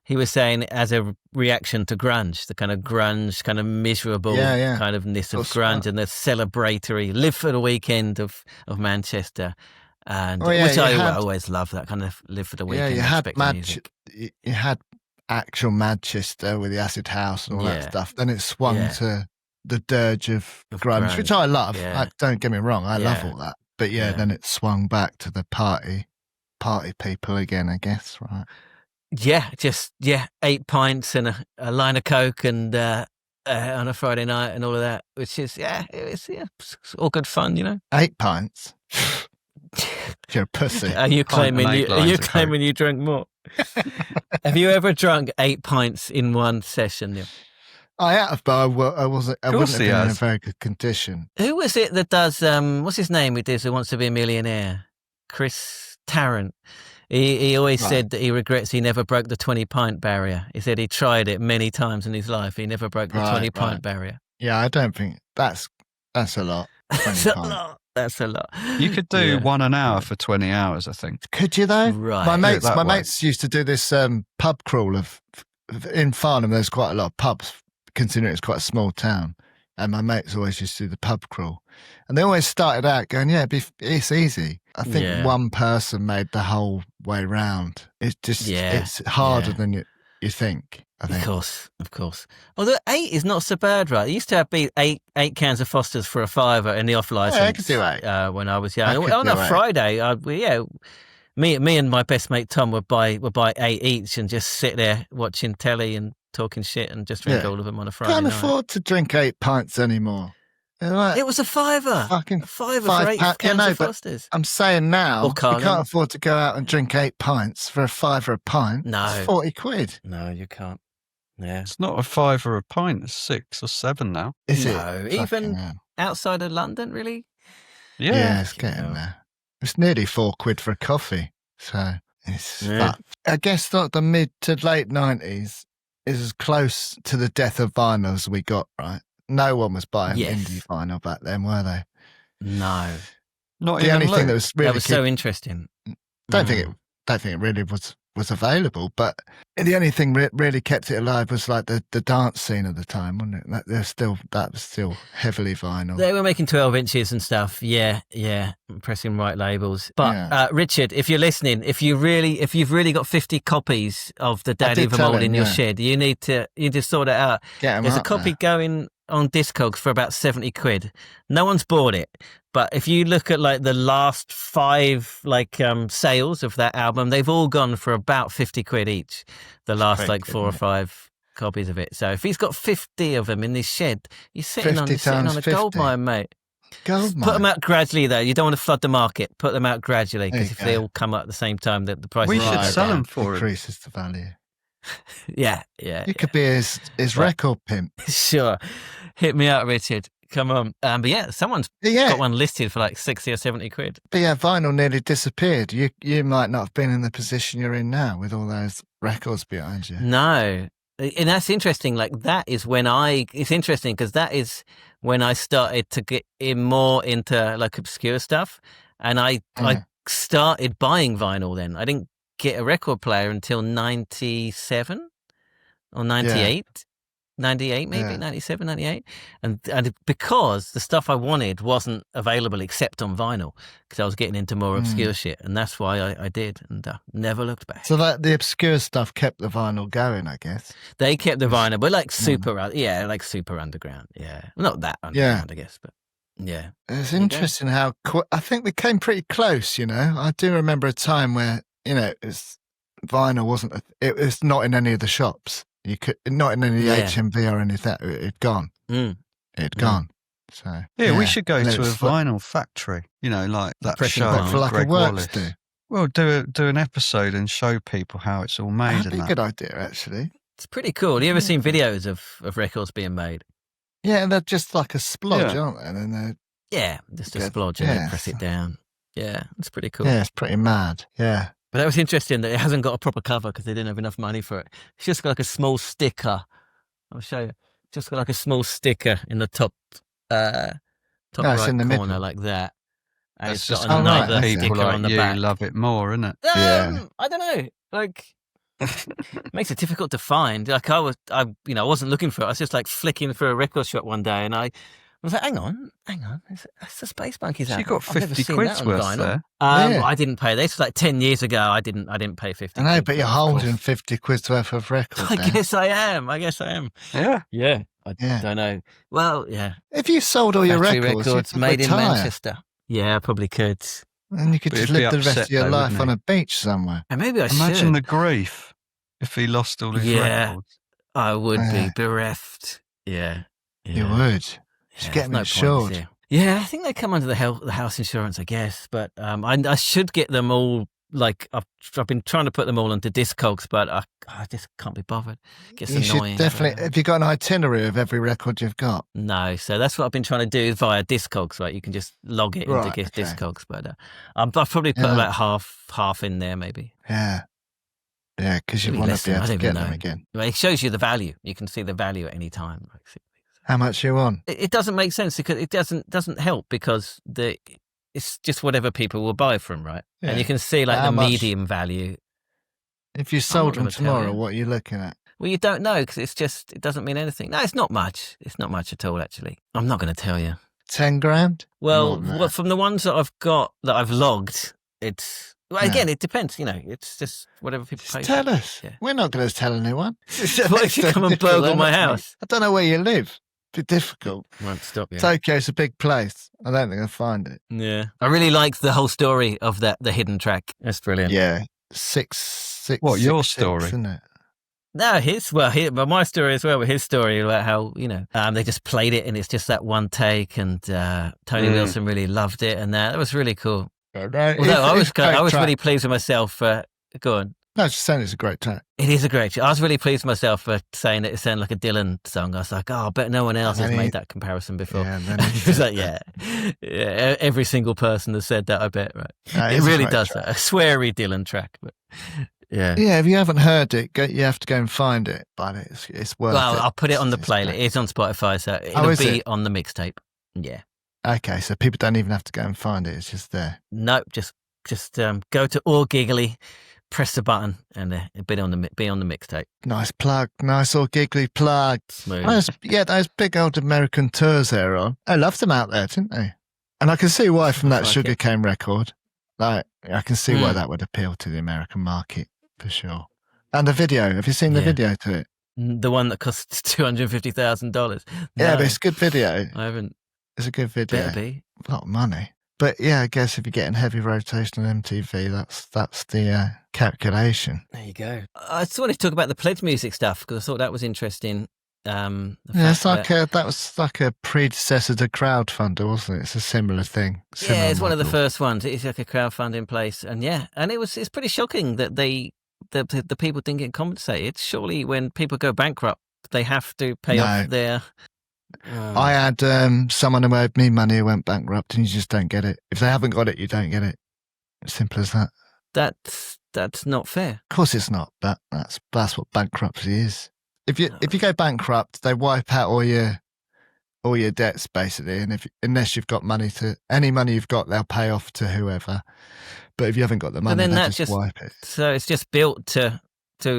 He was saying as a reaction to grunge, the kind of miserable kind of ness of grunge and the celebratory live for the weekend of Manchester. And which I always love, that kind of live for the weekend. You had actual Madchester with the acid house and all that stuff. Then it swung to the dirge of grunge, which I love. Don't get me wrong, I love all that. But then it swung back to the party people again, I guess, right? Yeah, 8 pints and a line of Coke and on a Friday night and all of that, which is it's all good fun, 8 pints. You're a pussy. Are you claiming you drank more? Have you ever drunk 8 pints in one session, Neil? I have, but I wouldn't have been in a very good condition. Who was it that does? What's his name? Who wants to be a millionaire? Chris Tarrant. He always said that he regrets he never broke the 20-pint barrier. He said he tried it many times in his life. He never broke the 20-pint barrier. Yeah, I don't think that's a lot. That's a lot. You could do 1 an hour for 20 hours, I think. Could you though? Right. My mates used to do this pub crawl in Farnham. There's quite a lot of pubs, considering it's quite a small town. And my mates always used to do the pub crawl, and they always started out going, it's easy. I think one person made the whole way round. It's just it's harder than you think. I think. Of course. Although 8 is not so bad, right? I used to have eight cans of Foster's for a £5 in the off license. Yeah, I could do 8 when I was young. On a Friday, me and my best mate Tom would buy 8 each and just sit there watching telly and talking shit and just drink all of them on a Friday night. Can't afford to drink 8 pints anymore. Like, it was a £5. Fucking £5 for 8 cans of Foster's. I'm saying now, you can't afford to go out and drink 8 pints for a £5 a pint. No. It's 40 quid. No, you can't. Yeah. It's not a £5 a pint, it's 6 or 7 now. Is it? No, even outside of London, really? Yeah, it's getting there. It's nearly 4 quid for a coffee. So it's I guess the mid to late 90s is as close to the death of vinyl as we got, right? No one was buying indie vinyl back then, were they? No. Not the only thing that was really so interesting. Don't think it really was available, but the only thing really kept it alive was like the dance scene at the time, wasn't it? That was still heavily vinyl. They were making 12 inches and stuff. Yeah, pressing right labels. But Richard, if you're listening, if you've really got 50 copies of the Daddy of a Mold in your shed, you need to sort it out. There's a copy going on Discogs for about 70 quid. No one's bought it. But if you look at like the last 5 sales of that album, they've all gone for about 50 quid each. The last 4 or 5 copies of it. So if he's got 50 of them in this shed, you're sitting on a gold mine, mate. Gold mine. Put them out gradually, though. You don't want to flood the market. Put them out gradually, because if they all come up at the same time, the price. We should sell them for increases the value. Yeah. You could be his record pimp. Sure, hit me out, Richard. Come on. But yeah, someone's got one listed for like 60 or 70 quid. But yeah, vinyl nearly disappeared. You might not have been in the position you're in now with all those records behind you. No. And that's interesting. Like, that is when it's interesting because that is when I started to get more into like obscure stuff. And I started buying vinyl then. I didn't get a record player until 97 or 98. 98 maybe, 97, 98. And because the stuff I wanted wasn't available except on vinyl, because I was getting into more obscure shit, and that's why I did, and never looked back. So like the obscure stuff kept the vinyl going, I guess. They kept the vinyl, but like super underground. Yeah, not that underground, I guess, but yeah. It's interesting how I think we came pretty close. I do remember a time where vinyl wasn't. It was not in any of the shops. You could not in any HMV or anything. It'd gone. It'd gone. So we should go to a vinyl factory. Like that show for like Greg a works Wallace. do. Well, do an episode and show people how it's all made. That'd be a good idea, actually. It's pretty cool. You ever seen videos of records being made? Yeah, and they're just like a splodge, aren't they? And then just a splodge, and they press it down. Yeah, it's pretty cool. Yeah, it's pretty mad. Yeah. But that was interesting that it hasn't got a proper cover because they didn't have enough money for it. It's just got like a small sticker. I'll show you. Just got like a small sticker in the top right in the corner, middle. like that. And That's it's got just another people sticker like on the you back. love it more, isn't it? I don't know. Like, it makes it difficult to find. Like I wasn't looking for it. I was just like flicking through a record shop one day, and I was like, hang on. That's the Space Monkeys album. You got 50 quid's worth there. I didn't pay. This was like 10 years ago. I didn't pay 50. I know, but you're holding 50 quid's worth of records. I guess I am. Yeah. Yeah. I don't know. Well, yeah. If you sold all your records made in Manchester. Yeah, I probably could. And you could just live the rest of your life on a beach somewhere. And maybe I should. Imagine the grief if he lost all his records. I would be bereft. Yeah. You would. Just get them insured. Yeah, I think they come under the house insurance, I guess. But I should get them all. Like I've been trying to put them all onto Discogs, but I just can't be bothered. Gets annoying. Should definitely. Have you got an itinerary of every record you've got? No, so that's what I've been trying to do via Discogs. Right, you can just log it into Discogs, but I've probably put like half in there, maybe. Yeah, because you want to be able to get them again. Well, it shows you the value. You can see the value at any time. How much you want? It doesn't make sense because it doesn't help because it's just whatever people will buy from, right? Yeah. And you can see like the medium value. If you sold them tomorrow, what are you looking at? Well, you don't know because it doesn't mean anything. No, it's not much. It's not much at all, actually. I'm not going to tell you. 10 grand? Well, from the ones that I've got that I've logged, it's... Well, again, it depends, it's just whatever people pay. Tell us. Yeah. We're not going to tell anyone. What if you come and burgle my house? I don't know where you live. Bit difficult. Won't stop you. Tokyo's a big place. I don't think I'll find it. Yeah. I really liked the whole story of the hidden track. That's brilliant. Yeah. Six. What, your story? Isn't it? No, but my story as well, but his story about how, they just played it and it's just that one take and Tony Wilson really loved it and that was really cool. I was really pleased with myself for... Go on. No, just saying it's a great track. It is a great track. I was really pleased with myself for saying that it sounded like a Dylan song. I was like, I bet no one else has made that comparison before. Yeah, it was like, every single person has said that, I bet, right? No, it really does that. A sweary Dylan track. But yeah. Yeah, if you haven't heard it, you have to go and find it, but it's worth it. Well, I'll put it on the playlist. It's on Spotify, so it'll be on the mixtape. Yeah. Okay, so people don't even have to go and find it. It's just there. Nope, just go to All Giggly, press the button, and it'll be on the mixtape. Nice plug, nice All Giggly plug. Smooth. Those big old American tours they're on. I loved them out there, didn't they? And I can see why from that Sugarcane record. Like, I can see why that would appeal to the American market for sure. And the video. Have you seen the video to it? The one that costs $250,000. Yeah, but it's a good video. I haven't. It's a good video. Better be. A lot of money. But yeah, I guess if you're getting heavy rotation on MTV, that's the calculation. There you go. I just wanted to talk about the pledge music stuff because I thought that was interesting. Yeah, it's like that was like a predecessor to crowdfunder, wasn't it? It's a similar thing. Yeah, it's one of the first ones. It's like a crowdfunding place, and it's pretty shocking that the people didn't get compensated. Surely, when people go bankrupt, they have to pay off their. I had someone who owed me money who went bankrupt, and you just don't get it. If they haven't got it, you don't get it. Simple as that. That's not fair. Of course, it's not. But that's what bankruptcy is. If you go bankrupt, they wipe out all your debts basically, and unless you've got any money you've got, they'll pay off to whoever. But if you haven't got the money, they just wipe it. So it's just built to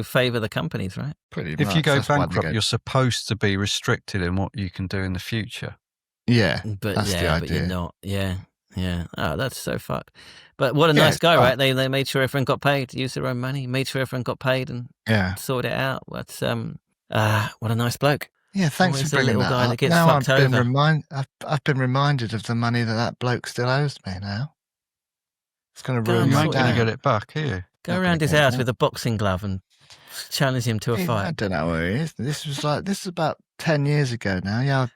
favour the companies, right? Pretty much. If you go bankrupt, you're supposed to be restricted in what you can do in the future. Yeah, that's the idea. But you're not. Yeah. Oh, that's so fucked. But what a nice guy, right? They made sure everyone got paid, used their own money, made sure everyone got paid, and sorted it out. That's what a nice bloke. Yeah, thanks for bringing that up. Now I've been reminded of the money that bloke still owes me now. It's going to ruin my day. You ain't going to get it back, are you? Go around his house with a boxing glove and challenge him to a fight. I don't know where he is. This is about 10 years ago now. Yeah, I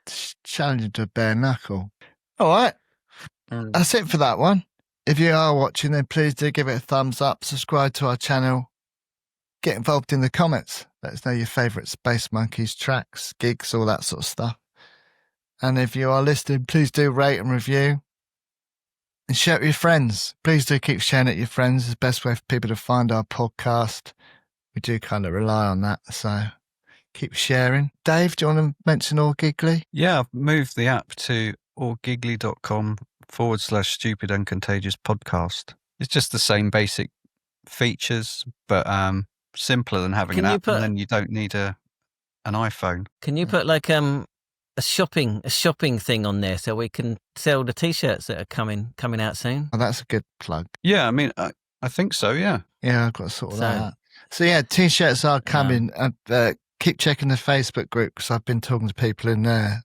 challenged him to a bare knuckle. All right. That's it for that one. If you are watching, then please do give it a thumbs up, subscribe to our channel, get involved in the comments. Let us know your favourite Space Monkeys tracks, gigs, all that sort of stuff. And if you are listening, please do rate and review. And share it with your friends. Please do keep sharing it with your friends. It's the best way for people to find our podcast. We do kind of rely on that, so keep sharing. Dave, do you want to mention All Giggly? Yeah, I've moved the app to allgiggly.com/stupid and contagious podcast. It's just the same basic features, but simpler than having an app, and then you don't need an iPhone. Can you put like a shopping thing on there so we can sell the t-shirts that are coming out soon? Oh, that's a good plug. Yeah, I mean, I think so. Yeah, I've got to sort of that out. So yeah, t-shirts are coming. Keep checking the Facebook group because I've been talking to people in there,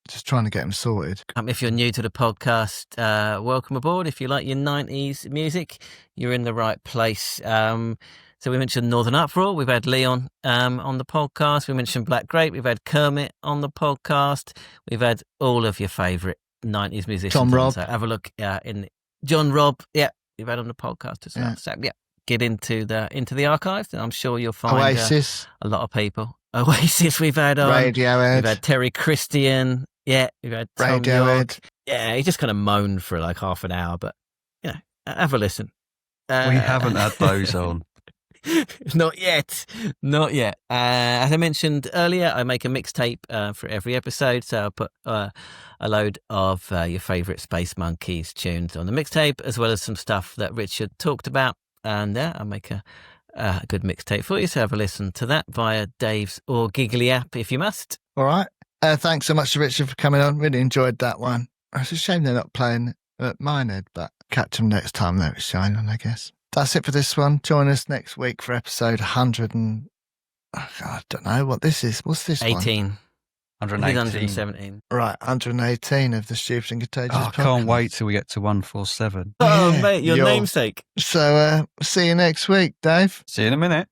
just trying to get them sorted. If you're new to the podcast, welcome aboard. If you like your 90s music, you're in the right place. So we mentioned Northern Uproar. We've had Leon on the podcast. We mentioned Black Grape. We've had Kermit on the podcast. We've had all of your favourite 90s musicians. Tom Robb. So have a look in John Robb. Yeah, we've had on the podcast as well. Yeah. So get into the archives, and I'm sure you'll find Oasis. A lot of people. Oasis. We've had on Radiohead. We've had Terry Christian. Yeah, we've had Tom Radiohead. Yeah, he just kind of moaned for like half an hour, but have a listen. We haven't had those on. Not yet. As I mentioned earlier, I make a mixtape for every episode, so I'll put a load of your favourite Space Monkeys tunes on the mixtape, as well as some stuff that Richard talked about, and I'll make a good mixtape for you, so have a listen to that via Dave's Or Giggly app if you must. All right. Thanks so much to Richard for coming on. Really enjoyed that one. It's a shame they're not playing at Minehead, but catch them next time though it's shining, I guess. That's it for this one. Join us next week for episode 100 and... I don't know what this is. What's this 18. one? 117. Right, 118 of the Stupid and Contagious podcast. I can't wait till we get to 147. Oh, mate, your namesake. So, see you next week, Dave. See you in a minute.